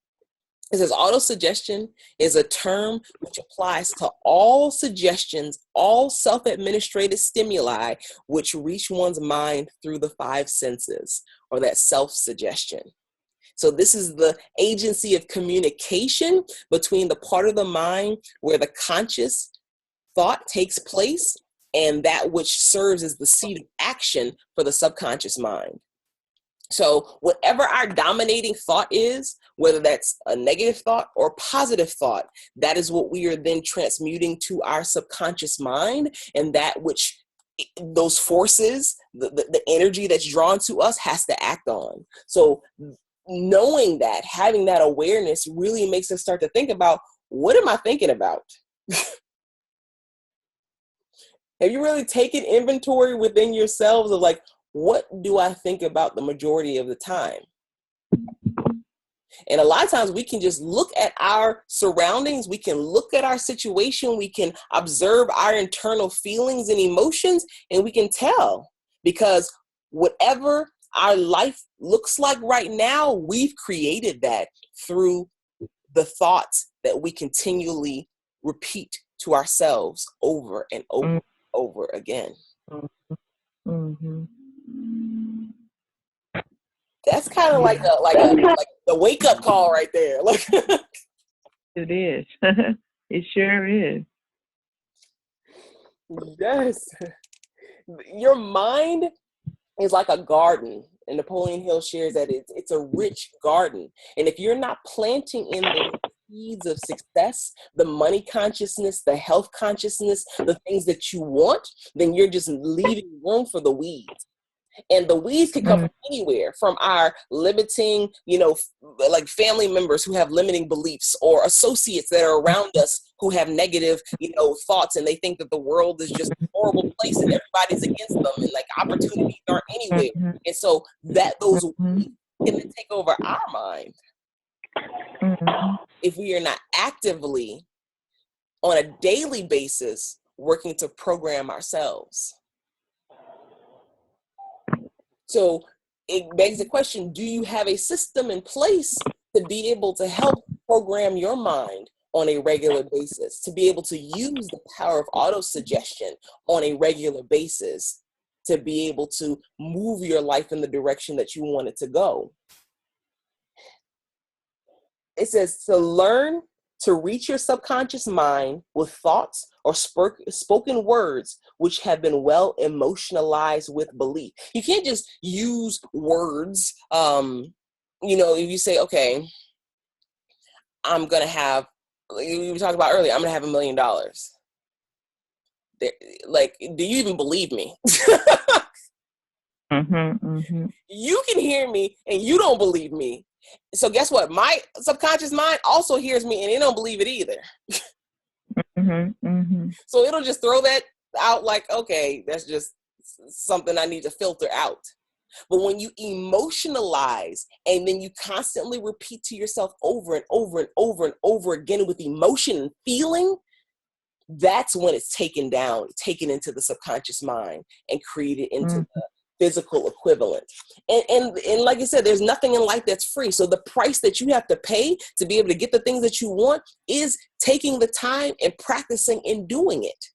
It says autosuggestion is a term which applies to all suggestions, all self-administrated stimuli which reach one's mind through the five senses, or that self-suggestion. So this is the agency of communication between the part of the mind where the conscious thought takes place and that which serves as the seat of action for the subconscious mind. So whatever our dominating thought is, whether that's a negative thought or positive thought, that is what we are then transmuting to our subconscious mind, and that which those forces, the energy that's drawn to us has to act on. So knowing that, having that awareness really makes us start to think about, what am I thinking about? Have you really taken inventory within yourselves of like, what do I think about the majority of the time? And a lot of times we can just look at our surroundings, we can look at our situation, we can observe our internal feelings and emotions, and we can tell, because whatever our life looks like right now, we've created that through the thoughts that we continually repeat to ourselves over and over and over again. Mm-hmm. That's kind of like the wake up call right there. Like it is. It sure is. Yes. Your mind is like a garden. And Napoleon Hill shares that it's a rich garden. And if you're not planting in the seeds of success, the money consciousness, the health consciousness, the things that you want, then you're just leaving room for the weeds. And the weeds can come from anywhere, from our limiting, like family members who have limiting beliefs, or associates that are around us who have negative, thoughts, and they think that the world is just a horrible place and everybody's against them, and like opportunities aren't anywhere. And so those weeds can then take over our mind if we are not actively, on a daily basis, working to program ourselves. So it begs the question, do you have a system in place to be able to help program your mind on a regular basis, to be able to use the power of auto-suggestion on a regular basis, to be able to move your life in the direction that you want it to go? It says to learn to reach your subconscious mind with thoughts or spoken words which have been well emotionalized with belief. You can't just use words. If you say, okay, I'm going to have, like we talked about earlier, I'm going to have $1 million. Like, do you even believe me? You can hear me and you don't believe me. So guess what? My subconscious mind also hears me and it don't believe it either. So it'll just throw that out like, okay, that's just something I need to filter out. But when you emotionalize and then you constantly repeat to yourself over and over and over and over again with emotion and feeling, that's when it's taken into the subconscious mind and created into the physical equivalent. And like I said, there's nothing in life that's free. So the price that you have to pay to be able to get the things that you want is taking the time and practicing and doing it.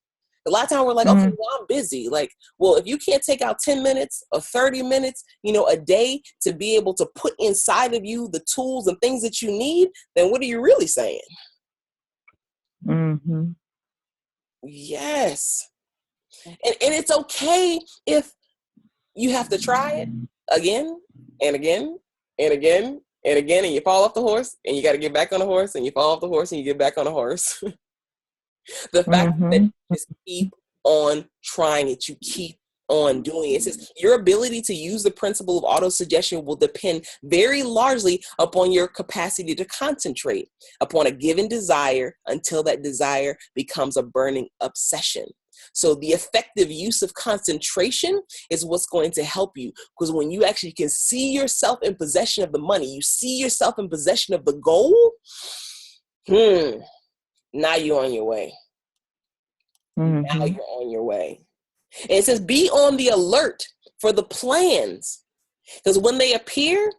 A lot of times we're like, okay, well, I'm busy. Like, well, if you can't take out 10 minutes or 30 minutes, a day to be able to put inside of you the tools and things that you need, then what are you really saying? Yes. And it's okay if you have to try it again and again and again and again, and you fall off the horse and you got to get back on the horse, and you fall off the horse and you get back on the horse. The fact that you just keep on trying it, you keep on doing it. It says your ability to use the principle of auto-suggestion will depend very largely upon your capacity to concentrate upon a given desire until that desire becomes a burning obsession. So the effective use of concentration is what's going to help you, because when you actually can see yourself in possession of the money, you see yourself in possession of the goal, now you're on your way. Now you're on your way. And it says be on the alert for the plans, because when they appear,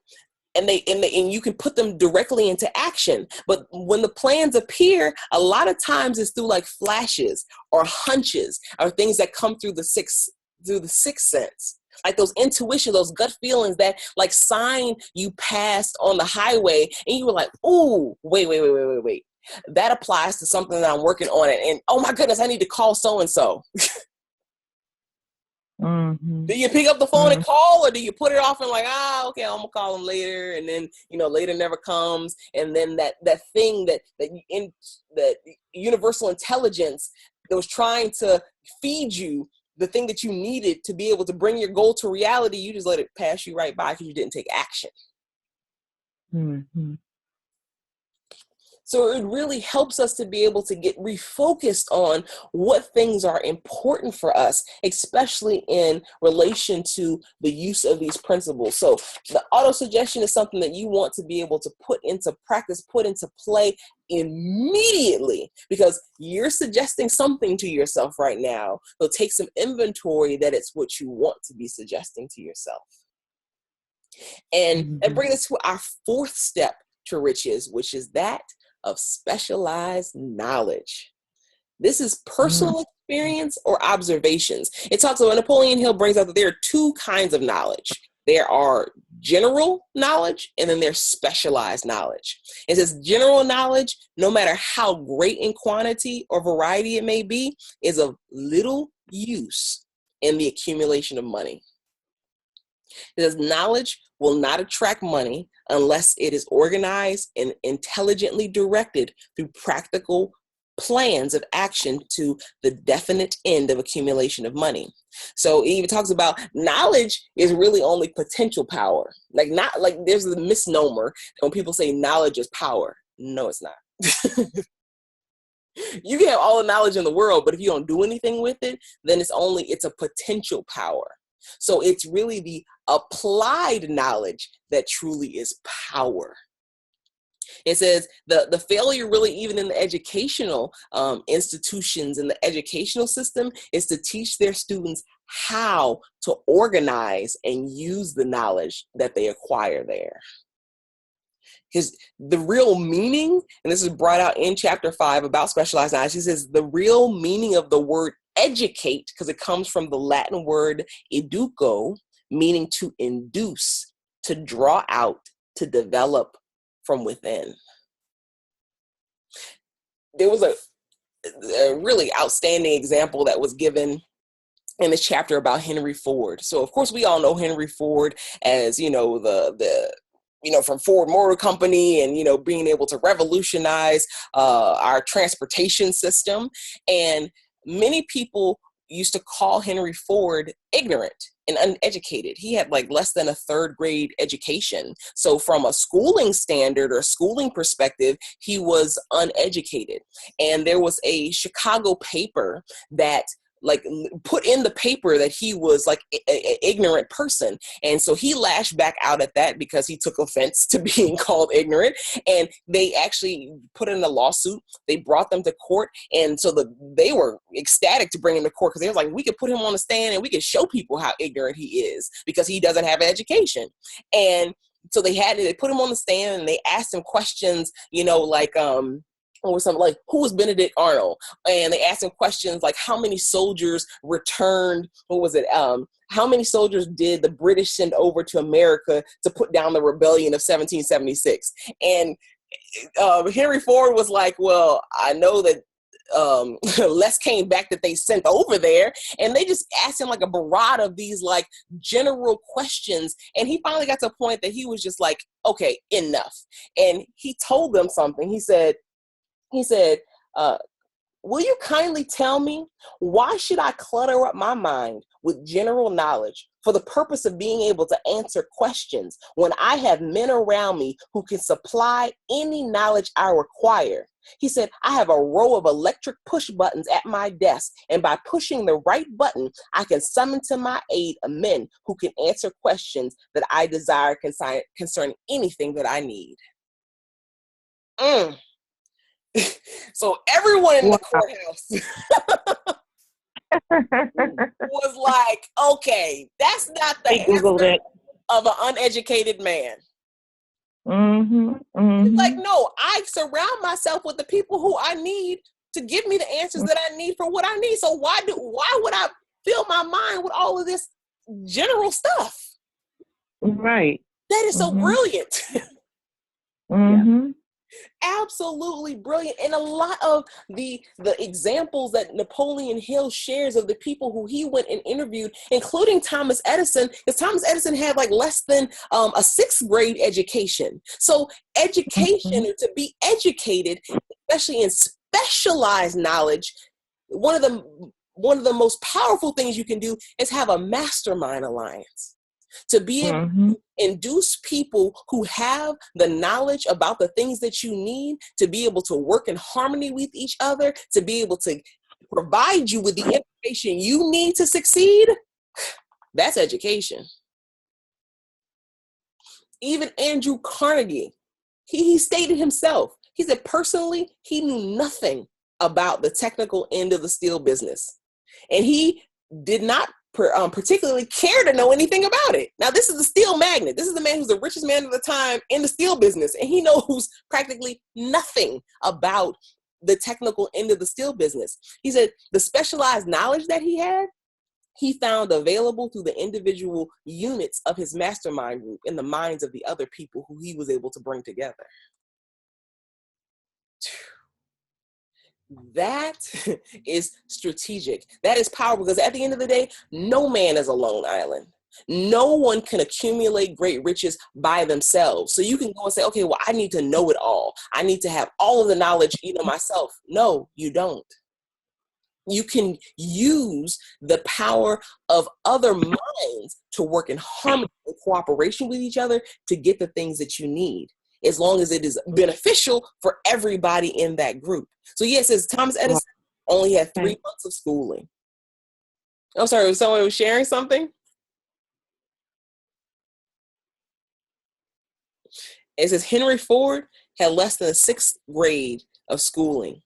and you can put them directly into action. But when the plans appear, a lot of times it's through like flashes or hunches or things that come through the sixth sense. Like those intuition, those gut feelings that like sign you passed on the highway and you were like, ooh, wait. That applies to something that I'm working on it. And oh my goodness, I need to call so-and-so. Do you pick up the phone and call, or do you put it off and like, okay, I'm gonna call them later, and then later never comes, and then that thing that universal intelligence that was trying to feed you the thing that you needed to be able to bring your goal to reality, you just let it pass you right by because you didn't take action. So it really helps us to be able to get refocused on what things are important for us, especially in relation to the use of these principles. So the auto-suggestion is something that you want to be able to put into practice, put into play immediately, because you're suggesting something to yourself right now. So take some inventory that it's what you want to be suggesting to yourself. And that brings us to our fourth step to riches, which is that of specialized knowledge. This is personal experience or observations. It talks about, Napoleon Hill brings out that there are two kinds of knowledge. There are general knowledge and then there's specialized knowledge. It says general knowledge, no matter how great in quantity or variety it may be, is of little use in the accumulation of money. It says knowledge will not attract money unless it is organized and intelligently directed through practical plans of action to the definite end of accumulation of money. So it even talks about knowledge is really only potential power. Like, not like there's a misnomer when people say knowledge is power. No, it's not. You can have all the knowledge in the world, but if you don't do anything with it, then it's a potential power. So it's really the applied knowledge that truly is power. It says the failure really even in the educational institutions and the educational system is to teach their students how to organize and use the knowledge that they acquire there. The real meaning, and this is brought out in chapter 5 about specialized knowledge, he says the real meaning of the word educate, because it comes from the Latin word educo, meaning to induce, to draw out, to develop from within. There was a really outstanding example that was given in this chapter about Henry Ford. So of course we all know Henry Ford as, from Ford Motor Company and, being able to revolutionize our transportation system. And many people used to call Henry Ford ignorant and uneducated. He had like less than a third grade education. So from a schooling standard or schooling perspective, he was uneducated. And there was a Chicago paper that put in the paper that he was like an ignorant person. And so he lashed back out at that because he took offense to being called ignorant. And they actually put in a lawsuit. They brought them to court. And so they were ecstatic to bring him to court because they were like, we could put him on the stand and we could show people how ignorant he is because he doesn't have an education. And so they put him on the stand and they asked him questions, or something like, who was Benedict Arnold? And they asked him questions like, how many soldiers returned, how many soldiers did the British send over to America to put down the rebellion of 1776? And Henry Ford was like, well, I know that less came back that they sent over there. And they just asked him like a barrage of these like general questions. And he finally got to a point that he was just like, okay, enough. And he told them something. He said, will you kindly tell me, why should I clutter up my mind with general knowledge for the purpose of being able to answer questions when I have men around me who can supply any knowledge I require? He said, I have a row of electric push buttons at my desk, and by pushing the right button, I can summon to my aid men who can answer questions that I desire concerning anything that I need. So everyone in the courthouse was like, okay, that's not the answer of an uneducated man. It's like, no, I surround myself with the people who I need to give me the answers that I need for what I need. So why would I fill my mind with all of this general stuff? Right. That is so brilliant. Yeah. Absolutely brilliant. And a lot of the examples that Napoleon Hill shares of the people who he went and interviewed, including Thomas Edison, because Thomas Edison had like less than a 6th grade education. So education, or to be educated, especially in specialized knowledge, one of the most powerful things you can do is have a mastermind alliance. To be able to induce people who have the knowledge about the things that you need, to be able to work in harmony with each other, to be able to provide you with the information you need to succeed, that's education. Even Andrew Carnegie, he stated himself, he said personally, he knew nothing about the technical end of the steel business. And he did not particularly care to know anything about it. Now, this is the steel magnate. This is the man who's the richest man of the time in the steel business, and he knows practically nothing about the technical end of the steel business. He said the specialized knowledge that he had, he found available through the individual units of his mastermind group in the minds of the other people who he was able to bring together. That is strategic. That is powerful, because at the end of the day, no man is a lone island. No one can accumulate great riches by themselves. So you can go and say, okay, well, I need to know it all. I need to have all of the knowledge, myself. No, you don't. You can use the power of other minds to work in harmony and cooperation with each other to get the things that you need, as long as it is beneficial for everybody in that group. So yes, it says Thomas Edison only had 3 months of schooling. I'm sorry, was someone was sharing something? It says Henry Ford had less than the 6th grade of schooling.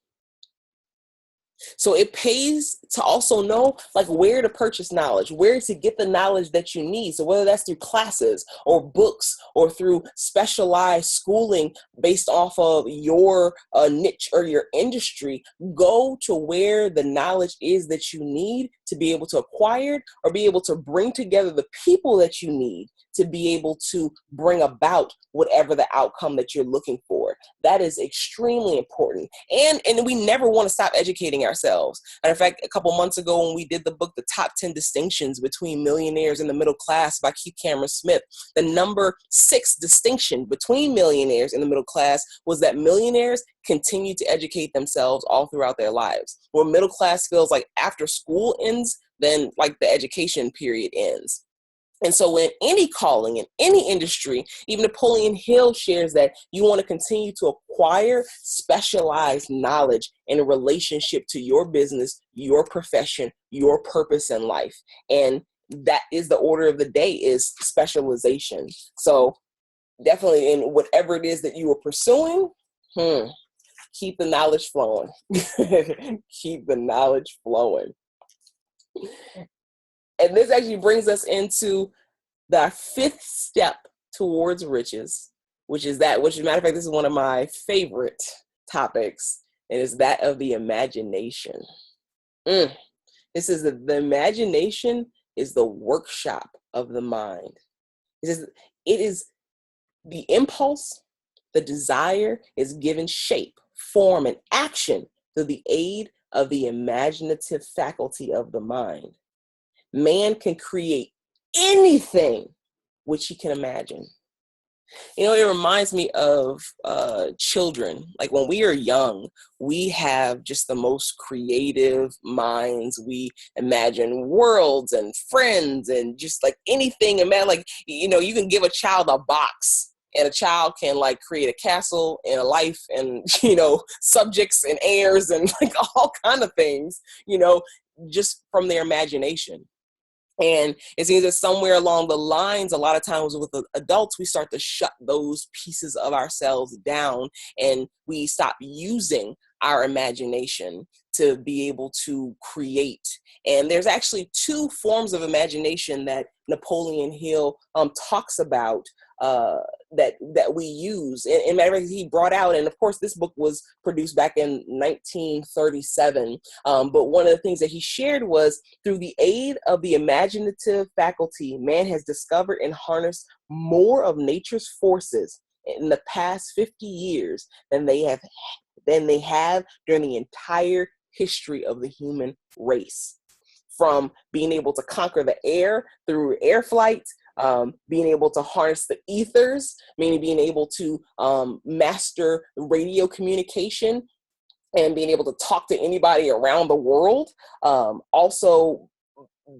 So it pays to also know like where to purchase knowledge, where to get the knowledge that you need. So whether that's through classes or books or through specialized schooling based off of your niche or your industry, go to where the knowledge is that you need to be able to acquire it, or be able to bring together the people that you need to be able to bring about whatever the outcome that you're looking for. That is extremely important. And we never want to stop educating ourselves. And in fact, a couple months ago when we did the book, The Top 10 Distinctions Between Millionaires and the Middle Class by Keith Cameron Smith, the number 6 distinction between millionaires and the middle class was that millionaires continue to educate themselves all throughout their lives. Where middle class feels like after school ends, then like the education period ends. And so in any calling, in any industry, even Napoleon Hill shares that you want to continue to acquire specialized knowledge in relationship to your business, your profession, your purpose in life. And that is the order of the day, is specialization. So definitely in whatever it is that you are pursuing, keep the knowledge flowing. Keep the knowledge flowing. And this actually brings us into the 5th step towards riches, which is that, which as a matter of fact, this is one of my favorite topics, and it's that of the imagination. This is the imagination is the workshop of the mind. It is the impulse, the desire is given shape, form, and action through the aid of the imaginative faculty of the mind. Man can create anything which he can imagine. It reminds me of children. Like when we are young, we have just the most creative minds. We imagine worlds and friends and just like anything. Like, you can give a child a box and a child can like create a castle and a life and, subjects and heirs and like all kind of things, just from their imagination. And it seems that somewhere along the lines, a lot of times with the adults, we start to shut those pieces of ourselves down and we stop using our imagination to be able to create. And there's actually 2 forms of imagination that Napoleon Hill talks about that we use. And matter of fact, he brought out, and of course this book was produced back in 1937, but one of the things that he shared was through the aid of the imaginative faculty, man has discovered and harnessed more of nature's forces in the past 50 years than they have during the entire history of the human race. From being able to conquer the air through air flight, being able to harness the ethers, meaning being able to master radio communication and being able to talk to anybody around the world. Also,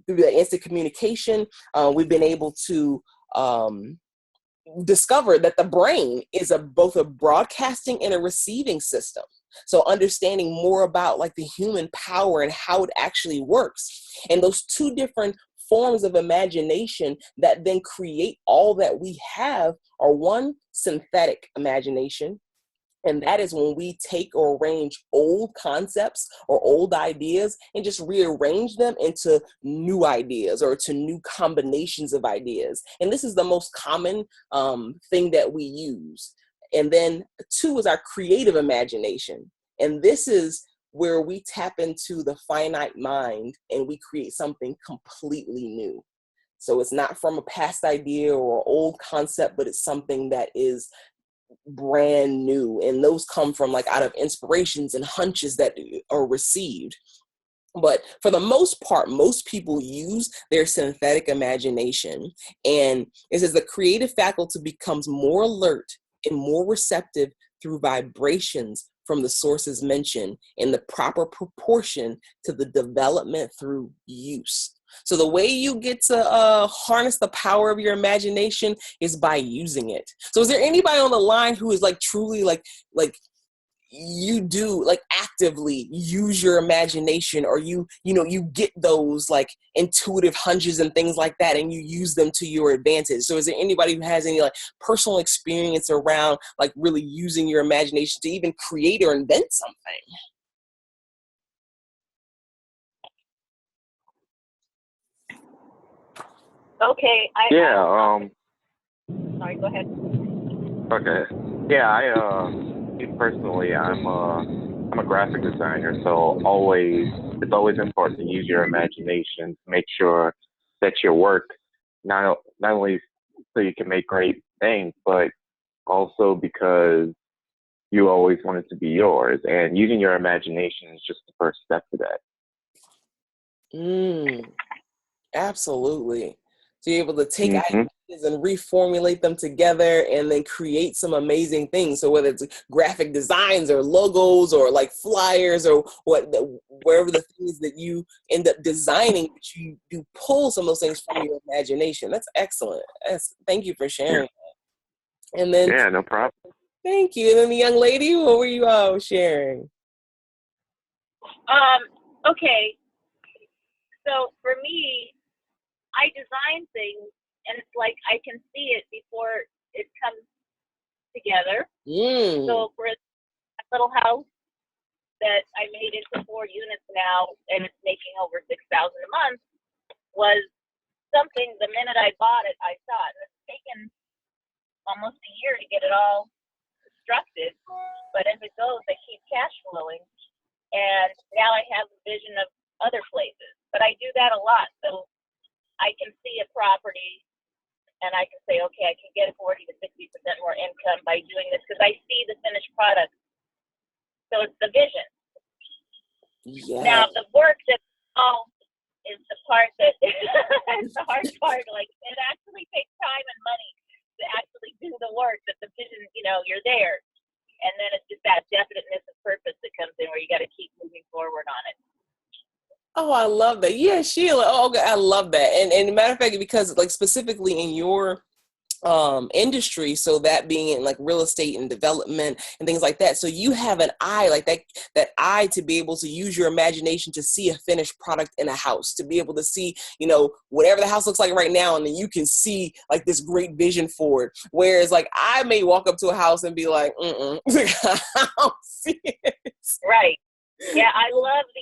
through the instant communication, we've been able to discover that the brain is both a broadcasting and a receiving system. So understanding more about like the human power and how it actually works. And those 2 different forms of imagination that then create all that we have are, one, synthetic imagination. And that is when we take or arrange old concepts or old ideas and just rearrange them into new ideas or to new combinations of ideas. And this is the most common thing that we use. And then 2 is our creative imagination. And this is where we tap into the finite mind and we create something completely new. So it's not from a past idea or old concept, but it's something that is brand new. And those come from like out of inspirations and hunches that are received. But for the most part, most people use their synthetic imagination. And it says the creative faculty becomes more alert and more receptive through vibrations from the sources mentioned in the proper proportion to the development through use. So the way you get to harness the power of your imagination is by using it. So is there anybody on the line who is like truly like you do like actively use your imagination, or you get those like intuitive hunches and things like that, and you use them to your advantage? So is there anybody who has any like personal experience around like really using your imagination to even create or invent something? Okay. Sorry, go ahead. Okay. Yeah, me personally, I'm a graphic designer, so it's always important to use your imagination to make sure that your work not only so you can make great things, but also because you always want it to be yours, and using your imagination is just the first step to that. Absolutely. So you're able to take ideas and reformulate them together and then create some amazing things. So whether it's graphic designs or logos or like flyers or wherever the things that you end up designing, but you pull some of those things from your imagination. That's excellent. Thank you for sharing. Yeah. And then no problem. Thank you. And then the young lady, what were you sharing? Okay. So for me, I design things, and it's like I can see it before it comes together. So for a little house that I made into 4 units now, and it's making over $6,000 a month, was something the minute I bought it, I saw it. And it's taken almost a year to get it all constructed, but as it goes, I keep cash flowing, and now I have a vision of other places. But I do that a lot, so I can see a property and I can say, okay, I can get 40 to 60% more income by doing this because I see the finished product. So it's the vision. Yeah. Now the work that is the part that is the hard part. Like it actually takes time and money to actually do the work. That the vision, you're there, and then it's just that definiteness of purpose that comes in where you got to keep moving forward on it. Oh, I love that. Yeah, Sheila. Oh, I love that. And matter of fact, because like specifically in your industry, so that being in like real estate and development and things like that, so you have an eye like that eye to be able to use your imagination to see a finished product in a house, to be able to see whatever the house looks like right now, and then you can see like this great vision for it. Whereas like I may walk up to a house and be like, I don't see it. Right. Yeah, I love the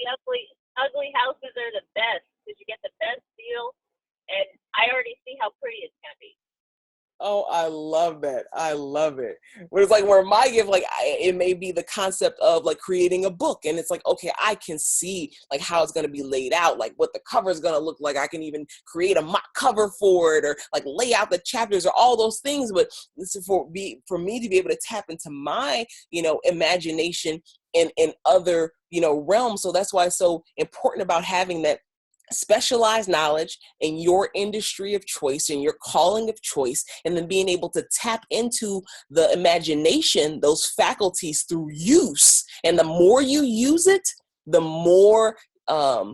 ugly houses are the best because you get the best deal, and I already see how pretty it's gonna be. Oh, I love that. I love it. But it's like where my gift, like it may be the concept of like creating a book, and it's like, okay, I can see like how it's going to be laid out, like what the cover is going to look like. I can even create a mock cover for it, or like lay out the chapters, or all those things. But this is for me to be able to tap into my imagination in other realms. So that's why it's so important about having that specialized knowledge in your industry of choice and your calling of choice, and then being able to tap into the imagination, those faculties through use. And the more you use it, the more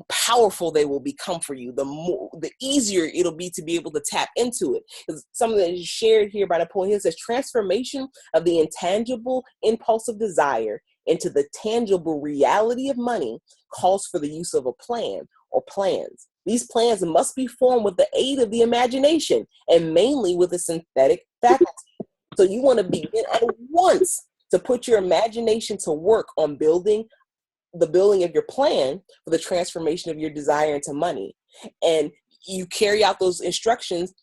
powerful they will become for you, the easier it'll be to be able to tap into it. It's something that is shared here by Napoleon. It says transformation of the intangible impulse of desire into the tangible reality of money calls for the use of a plan or plans. These plans must be formed with the aid of the imagination and mainly with the synthetic faculty. So you want to begin at once to put your imagination to work on building of your plan for the transformation of your desire into money. And you carry out those instructions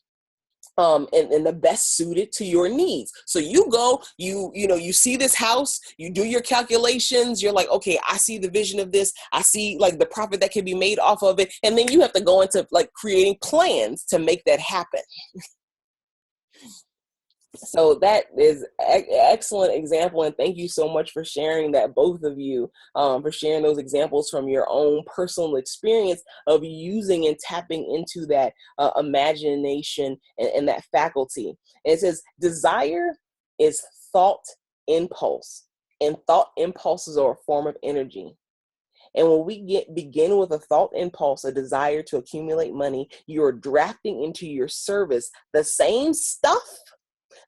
and the best suited to your needs. So you go, you see this house, you do your calculations, you're like, okay, I see the vision of this, I see like the profit that can be made off of it, and then you have to go into like creating plans to make that happen. So that is excellent example, and thank you so much for sharing that, both of you, for sharing those examples from your own personal experience of using and tapping into that imagination and that faculty. And it says desire is thought impulse, and thought impulses are a form of energy. And when we begin with a thought impulse, a desire to accumulate money, you're drafting into your service the same stuff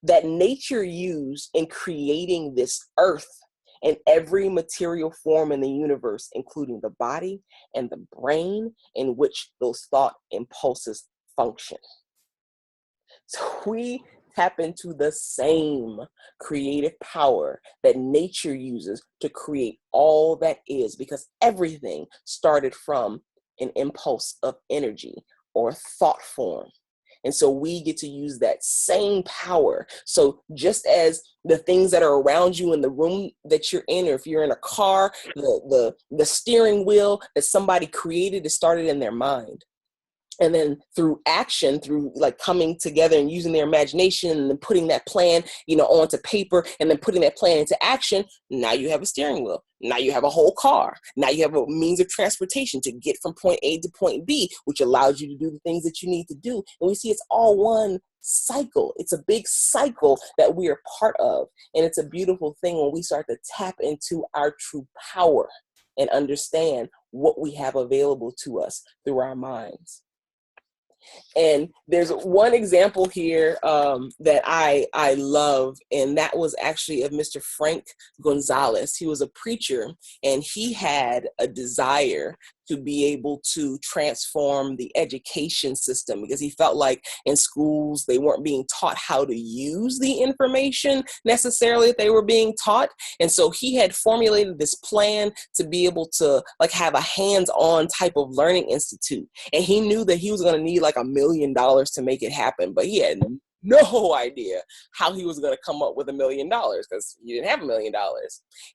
that nature used in creating this earth and every material form in the universe, including the body and the brain in which those thought impulses function. So we tap into the same creative power that nature uses to create all that is, because everything started from an impulse of energy or thought form. And so we get to use that same power. So just as the things that are around you in the room that you're in, or if you're in a car, the steering wheel that somebody created is started in their mind. And then through action, through like coming together and using their imagination and then putting that plan, onto paper and then putting that plan into action, now you have a steering wheel. Now you have a whole car. Now you have a means of transportation to get from point A to point B, which allows you to do the things that you need to do. And we see it's all one cycle. It's a big cycle that we are part of. And it's a beautiful thing when we start to tap into our true power and understand what we have available to us through our minds. And there's one example here that I love, and that was actually of Mr. Frank Gonzalez. He was a preacher, and he had a desire to be able to transform the education system, because he felt like in schools they weren't being taught how to use the information necessarily that they were being taught. And so he had formulated this plan to be able to like have a hands-on type of learning institute. And he knew that he was going to need like $1 million to make it happen, but he had no idea how he was going to come up with $1 million, because he didn't have $1 million.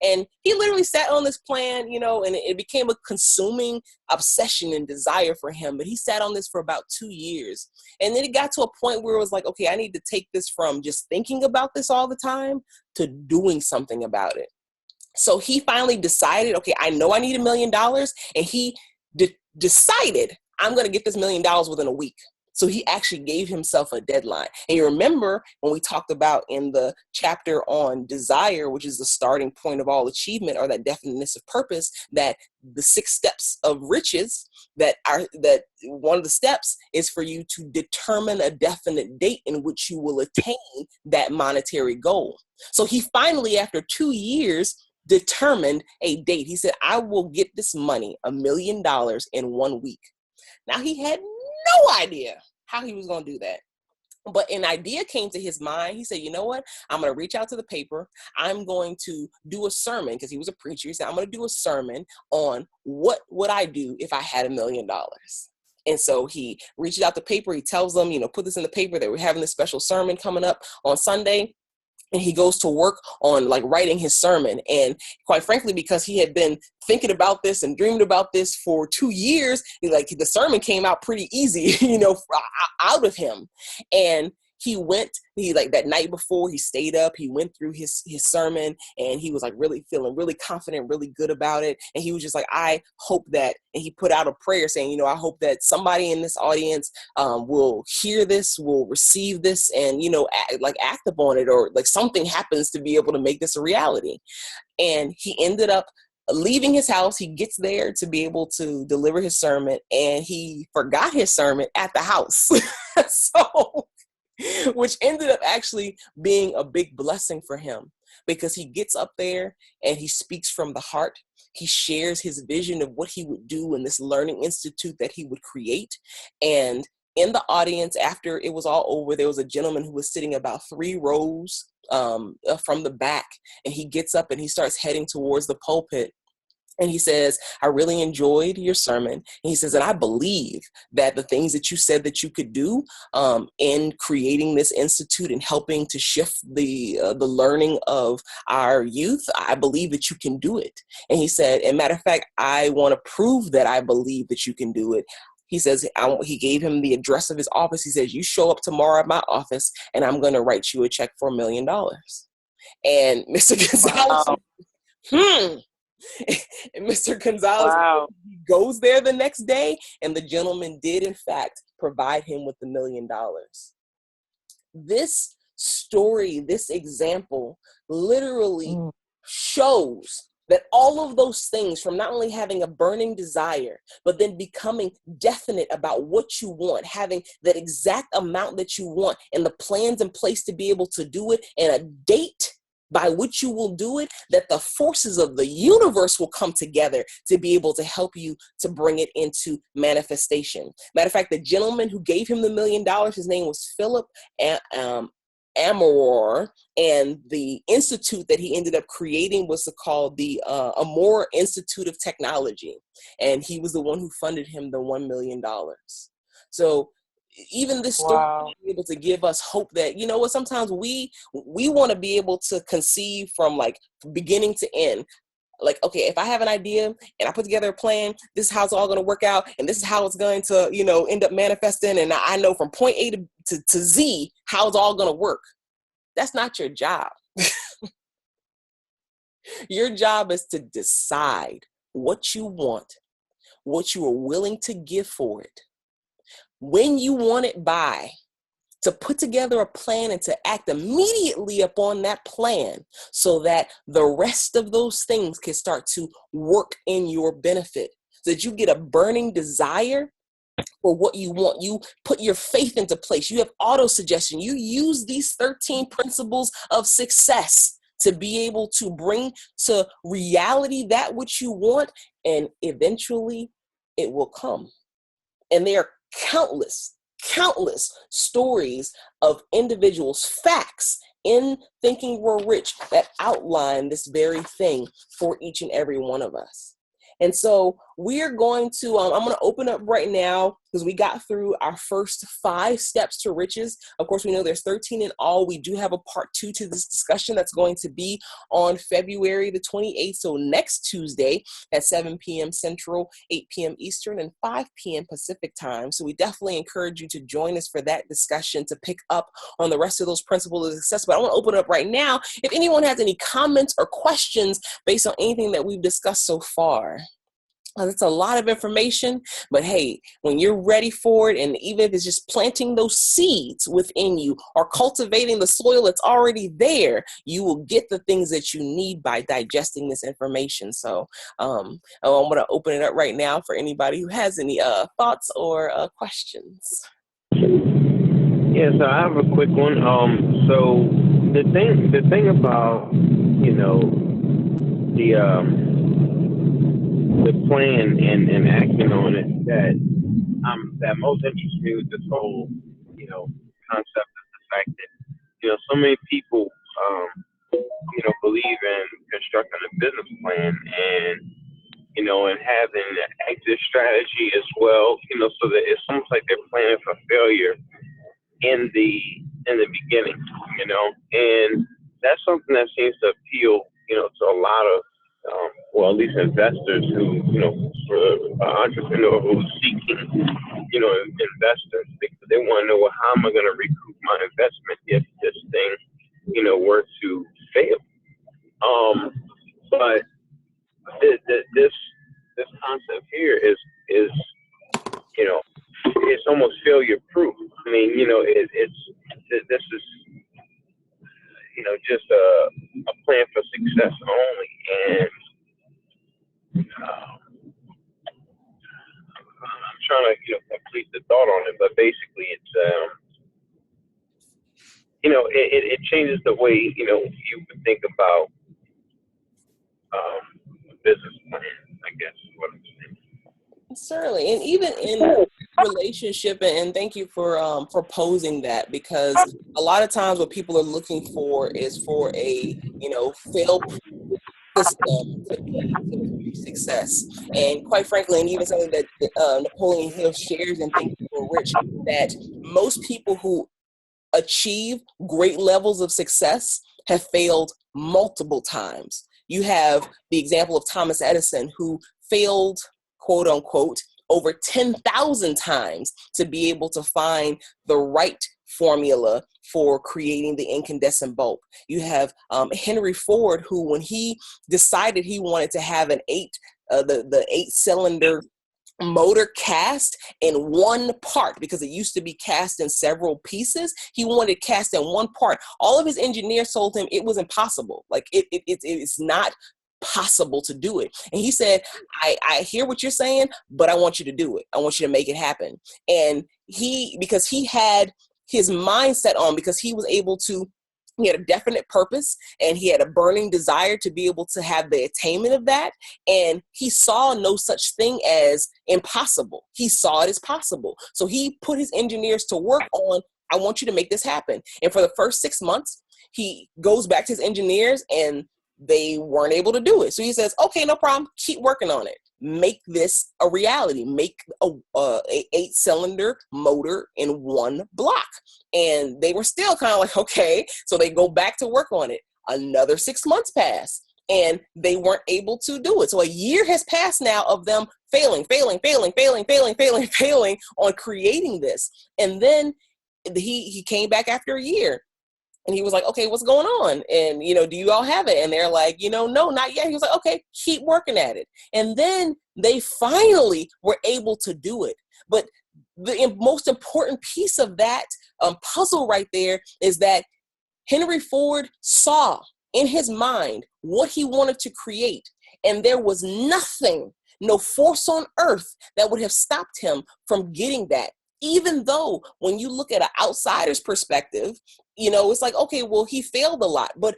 And he literally sat on this plan, and it became a consuming obsession and desire for him. But he sat on this for about 2 years. And then it got to a point where it was like, okay, I need to take this from just thinking about this all the time to doing something about it. So he finally decided, okay, I know I need $1 million. And he decided, I'm going to get this $1 million within a week. So he actually gave himself a deadline. And you remember when we talked about in the chapter on desire, which is the starting point of all achievement, or that definiteness of purpose, that the 6 steps of riches, that one of the steps is for you to determine a definite date in which you will attain that monetary goal. So he finally, after 2 years, determined a date. He said, I will get this money, $1 million, in 1 week. Now he had no idea how he was going to do that. But an idea came to his mind. He said, you know what? I'm going to reach out to the paper. I'm going to do a sermon, because he was a preacher. He said, I'm going to do a sermon on what would I do if I had $1 million. And so he reaches out to paper. He tells them, put this in the paper that we're having this special sermon coming up on Sunday. And he goes to work on like writing his sermon. And quite frankly, because he had been thinking about this and dreamed about this for 2 years, the sermon came out pretty easy, out of him. And he that night before, he stayed up, he went through his sermon, and he was like really feeling really confident, really good about it. And he was just like, I hope that, and he put out a prayer saying, I hope that somebody in this audience will hear this, will receive this, and, act upon it, or like something happens to be able to make this a reality. And he ended up leaving his house. He gets there to be able to deliver his sermon, and he forgot his sermon at the house. Which ended up actually being a big blessing for him, because he gets up there and he speaks from the heart. He shares his vision of what he would do in this learning institute that he would create. And in the audience, after it was all over, there was a gentleman who was sitting about 3 rows from the back, and he gets up and he starts heading towards the pulpit. And he says, I really enjoyed your sermon. And he says, and I believe that the things that you said that you could do in creating this institute and helping to shift the learning of our youth, I believe that you can do it. And he said, as a matter of fact, I want to prove that I believe that you can do it. He says, he gave him the address of his office. He says, you show up tomorrow at my office and I'm going to write you a check for $1 million. And Mr. Gonzalez, and Mr. Gonzalez goes there the next day, and the gentleman did, in fact, provide him with the $1 million. This story, this example, literally shows that all of those things, from not only having a burning desire, but then becoming definite about what you want, having that exact amount that you want, and the plans in place to be able to do it, and a date by which you will do it, that the forces of the universe will come together to be able to help you to bring it into manifestation. Matter of fact, the gentleman who gave him the $1 million, his name was Philip Amoror, and the institute that he ended up creating was called the Amor Institute of Technology, and he was the one who funded him the $1 million. So even this story is able to give us hope that, you know what, sometimes we want to be able to conceive from like beginning to end. Like, okay, if I have an idea and I put together a plan, this is how it's all going to work out, and this is how it's going to, you know, end up manifesting, and I know from point A to Z how it's all going to work. That's not your job. Your job is to decide what you want, what you are willing to give for it, when you want it by, to put together a plan and to act immediately upon that plan so that the rest of those things can start to work in your benefit, so that you get a burning desire for what you want. You put your faith into place. You have auto-suggestion. You use these 13 principles of success to be able to bring to reality that which you want, and eventually it will come. And there are countless stories of individuals, facts in Thinking Grow Rich that outline this very thing for each and every one of us. And so we're going to, I'm going to open up right now, because we got through our first 5 steps to riches. Of course, we know there's 13 in all. We do have a part 2 to this discussion that's going to be on February the 28th. So next Tuesday at 7 p.m. Central, 8 p.m. Eastern, and 5 p.m. Pacific time. So we definitely encourage you to join us for that discussion to pick up on the rest of those principles of success. But I want to open it up right now. If anyone has any comments or questions based on anything that we've discussed so far. It's a lot of information, but hey, when you're ready for it, and even if it's just planting those seeds within you or cultivating the soil that's already there, you will get the things that you need by digesting this information. So I'm going to open it up right now for anybody who has any thoughts or questions. Yeah, so I have a quick one. So the thing about, you know, the plan and acting on it that most interests me with this whole, you know, concept is the fact that, you know, so many people, you know, believe in constructing a business plan and, you know, and having an exit strategy as well, you know, so that it's almost like they're planning for failure in the beginning, you know, and that's something that seems to appeal, you know, to a lot of well, at least investors who, you know, for an entrepreneur who's seeking, you know, investors, they want to know, well, how am I going to recoup my investment if this thing, you know, were to fail? But this concept here is, you know, it's almost failure proof. I mean, you know, this is, you know, just a plan for success only. And I'm trying to, you know, complete the thought on it, but basically it's, you know, it changes the way, you know, you would think about a business plan, I guess is what I'm saying. Certainly. And even in relationship, and thank you for posing that, because a lot of times what people are looking for is for a, you know, fail-proof system to be success. And quite frankly, and even something that Napoleon Hill shares in Think and Grow Rich, that most people who achieve great levels of success have failed multiple times. You have the example of Thomas Edison, who failed, quote unquote, over 10,000 times to be able to find the right formula for creating the incandescent bulb. You have Henry Ford, who, when he decided he wanted to have the 8-cylinder motor cast in one part, because it used to be cast in several pieces, he wanted cast in one part. All of his engineers told him it was impossible. Like it's not possible to do it. And he said, I hear what you're saying, but I want you to do it. I want you to make it happen. And because he had his mindset on, because he was able to, he had a definite purpose and he had a burning desire to be able to have the attainment of that. And he saw no such thing as impossible. He saw it as possible. So he put his engineers to work on, I want you to make this happen. And for the first 6 months, he goes back to his engineers and they weren't able to do it. So he says, okay, no problem. Keep working on it. Make this a reality. Make a 8-cylinder motor in one block. And they were still kind of like, okay. So they go back to work on it. Another 6 months pass and they weren't able to do it. So a year has passed now of them failing on creating this. And then he came back after a year. And he was like, okay, what's going on? And, do you all have it? And they're like, no, not yet. He was like, okay, keep working at it. And then they finally were able to do it. But the most important piece of that puzzle right there is that Henry Ford saw in his mind what he wanted to create. And there was nothing, no force on earth that would have stopped him from getting that. Even though when you look at an outsider's perspective, it's like, okay, well, he failed a lot. But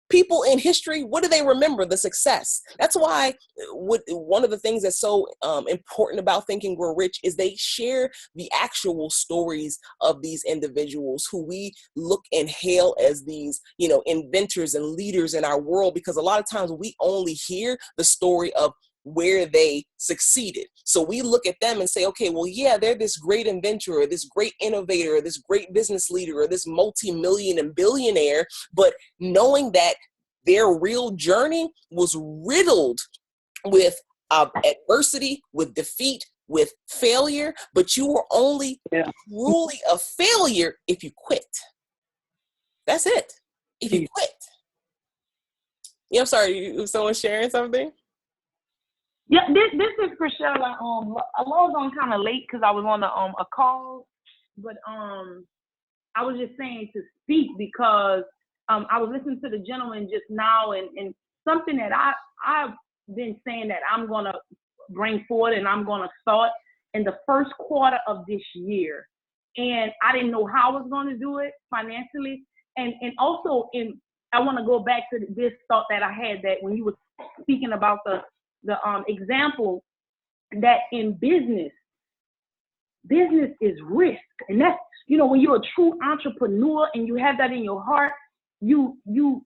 people in history, what do they remember? The success. That's why one of the things that's so important about Think and Grow Rich is they share the actual stories of these individuals who we look and hail as these, inventors and leaders in our world, because a lot of times we only hear the story of where they succeeded. So we look at them and say, okay, well, yeah, they're this great inventor or this great innovator or this great business leader or this multi-million and billionaire, but knowing that their real journey was riddled with adversity, with defeat, with failure, but you were only truly a failure if you quit. That's it. If you quit. I'm sorry, someone's sharing something? Yeah, this is Chrisella. I logged on kind of late because I was on a call, but I was just saying to speak because I was listening to the gentleman just now, and something that I've been saying that I'm gonna bring forward and I'm gonna start in the first quarter of this year, and I didn't know how I was gonna do it financially, and also I want to go back to this thought that I had that when you were speaking about the example that in business is risk. And that's, when you're a true entrepreneur and you have that in your heart, you're afraid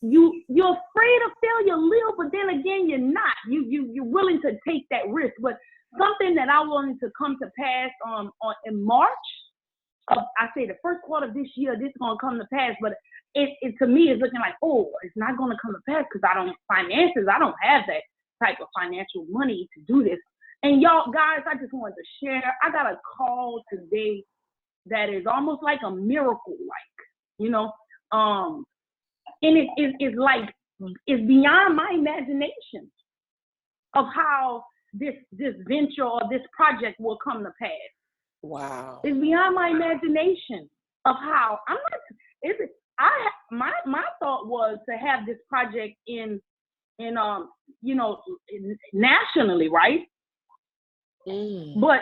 of failure a little, but then again, you're not. You're willing to take that risk. But something that I wanted to come to pass in March, I say the first quarter of this year, this is going to come to pass, but it to me is looking like, oh, it's not going to come to pass because I don't have that type of financial money to do this. And y'all guys, I just wanted to share, I got a call today that is almost like a miracle, and it's like, it's beyond my imagination of how this venture or this project will come to pass. Wow. It's beyond my imagination of how my thought was to have this project in nationally, right? But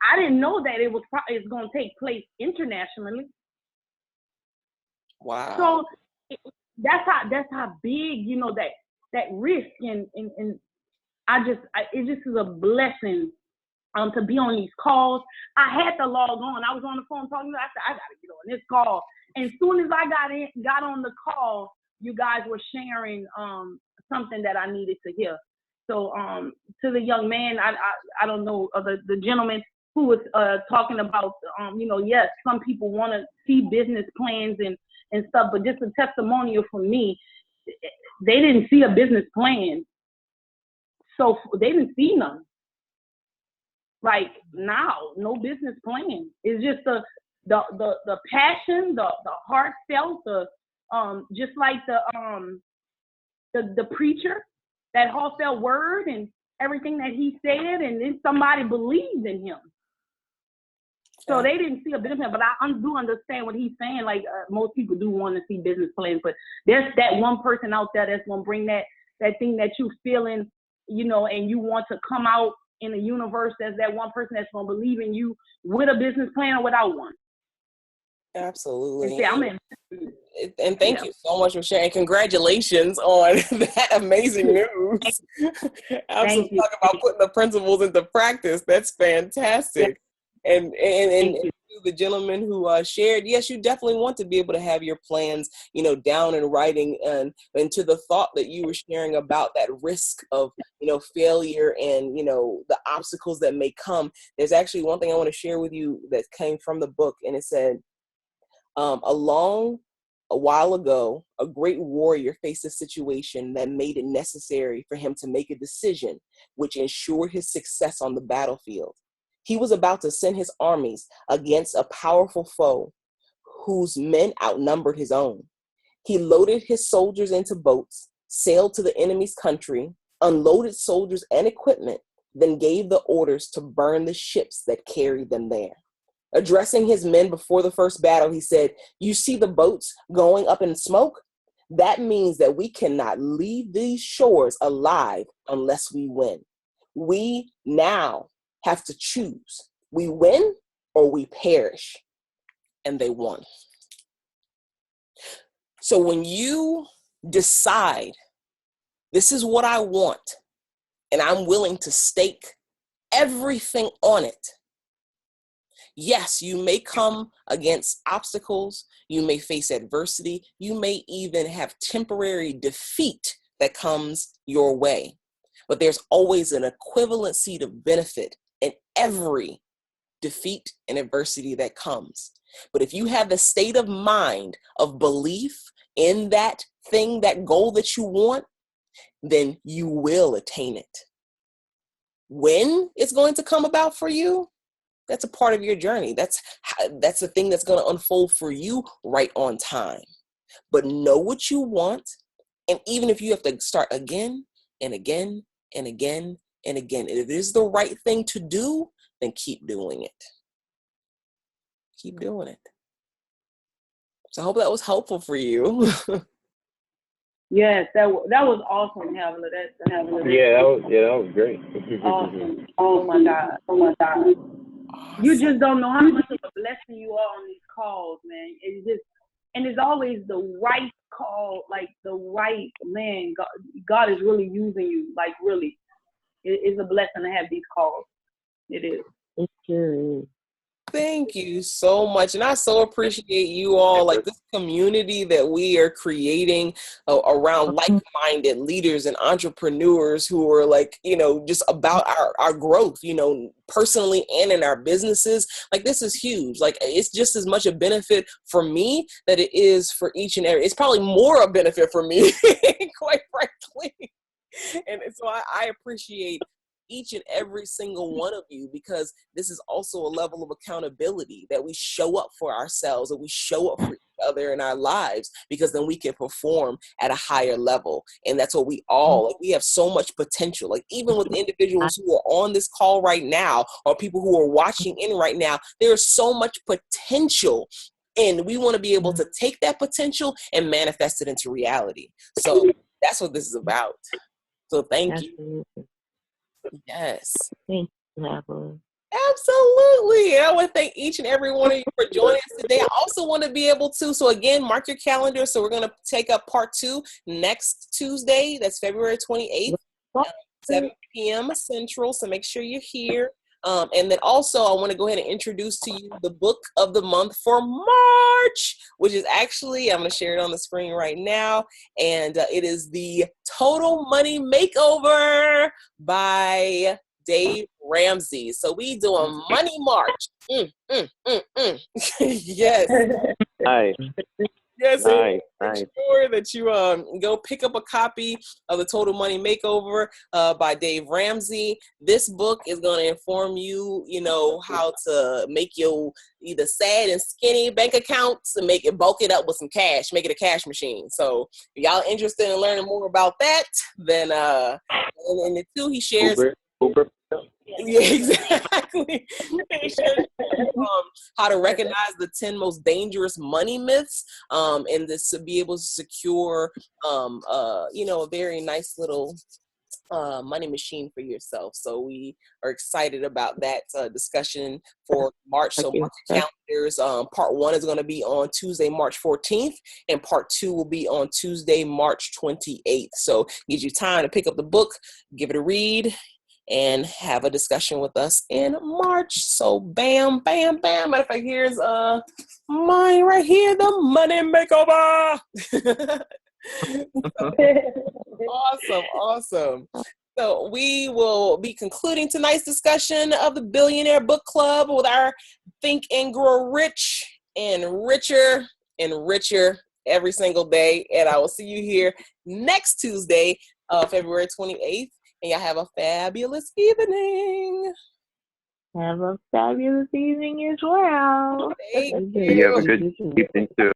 I didn't know that it's going to take place internationally. Wow. So that's how big, that risk and it just is a blessing to be on these calls. I had to log on. I was on the phone talking to you. I said, I got to get on this call. And as soon as I got on the call, you guys were sharing something that I needed to hear. So to the young man, I don't know, the gentleman who was talking about, yes, some people want to see business plans and stuff, but just a testimonial from me, they didn't see a business plan. So they didn't see none. like now, no business plan. It's just the passion, the heartfelt, just like the preacher, that heartfelt word and everything that he said, and then somebody believed in him. So they didn't see a business plan, but I do understand what he's saying. Like most people do want to see business plans, but there's that one person out there that's gonna bring that thing that you feeling, you know, and you want to come out in the universe as that one person that's gonna believe in you with a business plan or without one. Absolutely. And thank you so much for sharing. Congratulations on that amazing news. Absolutely. Talk about putting the principles into practice. That's fantastic. And the gentleman who shared, yes, you definitely want to be able to have your plans, you know, down in writing, and to the thought that you were sharing about that risk of, you know, failure and, you know, the obstacles that may come. There's actually one thing I want to share with you that came from the book, and it said, a while ago, a great warrior faced a situation that made it necessary for him to make a decision which ensured his success on the battlefield. He was about to send his armies against a powerful foe whose men outnumbered his own. He loaded his soldiers into boats, sailed to the enemy's country, unloaded soldiers and equipment, then gave the orders to burn the ships that carried them there. Addressing his men before the first battle, he said, "You see the boats going up in smoke? That means that we cannot leave these shores alive unless we win. We now have to choose. We win or we perish." And they won. So when you decide, this is what I want, and I'm willing to stake everything on it, yes, you may come against obstacles, you may face adversity, you may even have temporary defeat that comes your way. But there's always an equivalency to benefit in every defeat and adversity that comes. But if you have the state of mind of belief in that thing, that goal that you want, then you will attain it. When it's going to come about for you, that's a part of your journey. That's the thing that's going to unfold for you right on time. But know what you want, and even if you have to start again and again and again and again, if it is the right thing to do, then keep doing it. Keep doing it. So I hope that was helpful for you. Yes, that was awesome, Havilah. Yeah, that was great. Awesome. Oh my God. You just don't know how much of a blessing you are on these calls, man. And it's always the right call, like the right man. God is really using you, like really. It's a blessing to have these calls. It is. It sure is. Thank you so much. And I so appreciate you all, like this community that we are creating around like-minded leaders and entrepreneurs who are like, you know, just about our growth, you know, personally and in our businesses. Like this is huge. Like it's just as much a benefit for me that it is for each and every, it's probably more a benefit for me, quite frankly. And so I appreciate each and every single one of you, because this is also a level of accountability that we show up for ourselves and we show up for each other in our lives, because then we can perform at a higher level. And that's what we all, like, we have so much potential. Like even with the individuals who are on this call right now, or people who are watching in right now, there's so much potential. And we want to be able to take that potential and manifest it into reality. So that's what this is about. So thank you. Yes. Thank you, Havilah. Absolutely. And I want to thank each and every one of you for joining us today. I also want to be able to, so again, mark your calendar. So we're going to take up part 2 next Tuesday. That's February 28th, 7 p.m. Central. So make sure you're here. And then also I want to go ahead and introduce to you the book of the month for March, which is actually, I'm going to share it on the screen right now. And it is The Total Money Makeover by Dave Ramsey. So we do a money march. Yes. Nice. Yes, Nice, make nice. sure that you go pick up a copy of The Total Money Makeover by Dave Ramsey. This book is going to inform you, how to make your either sad and skinny bank accounts and bulk it up with some cash, make it a cash machine. So if y'all interested in learning more about that, then and the two he shares. Uber. Yeah, exactly. He shares how to recognize the 10 most dangerous money myths, and this to be able to secure, a very nice little money machine for yourself. So we are excited about that discussion for March. So mark your calendars. Part 1 is going to be on Tuesday, March 14th, and part 2 will be on Tuesday, March 28th. So it gives you time to pick up the book, give it a read, and have a discussion with us in March. So bam, bam, bam. Matter of fact, here's mine right here, the money makeover. Awesome. So we will be concluding tonight's discussion of the Billionaire Book Club with our Think and Grow Rich and Richer every single day. And I will see you here next Tuesday, February 28th. And y'all have a fabulous evening. Have a fabulous evening as well. Thank You have a good evening too.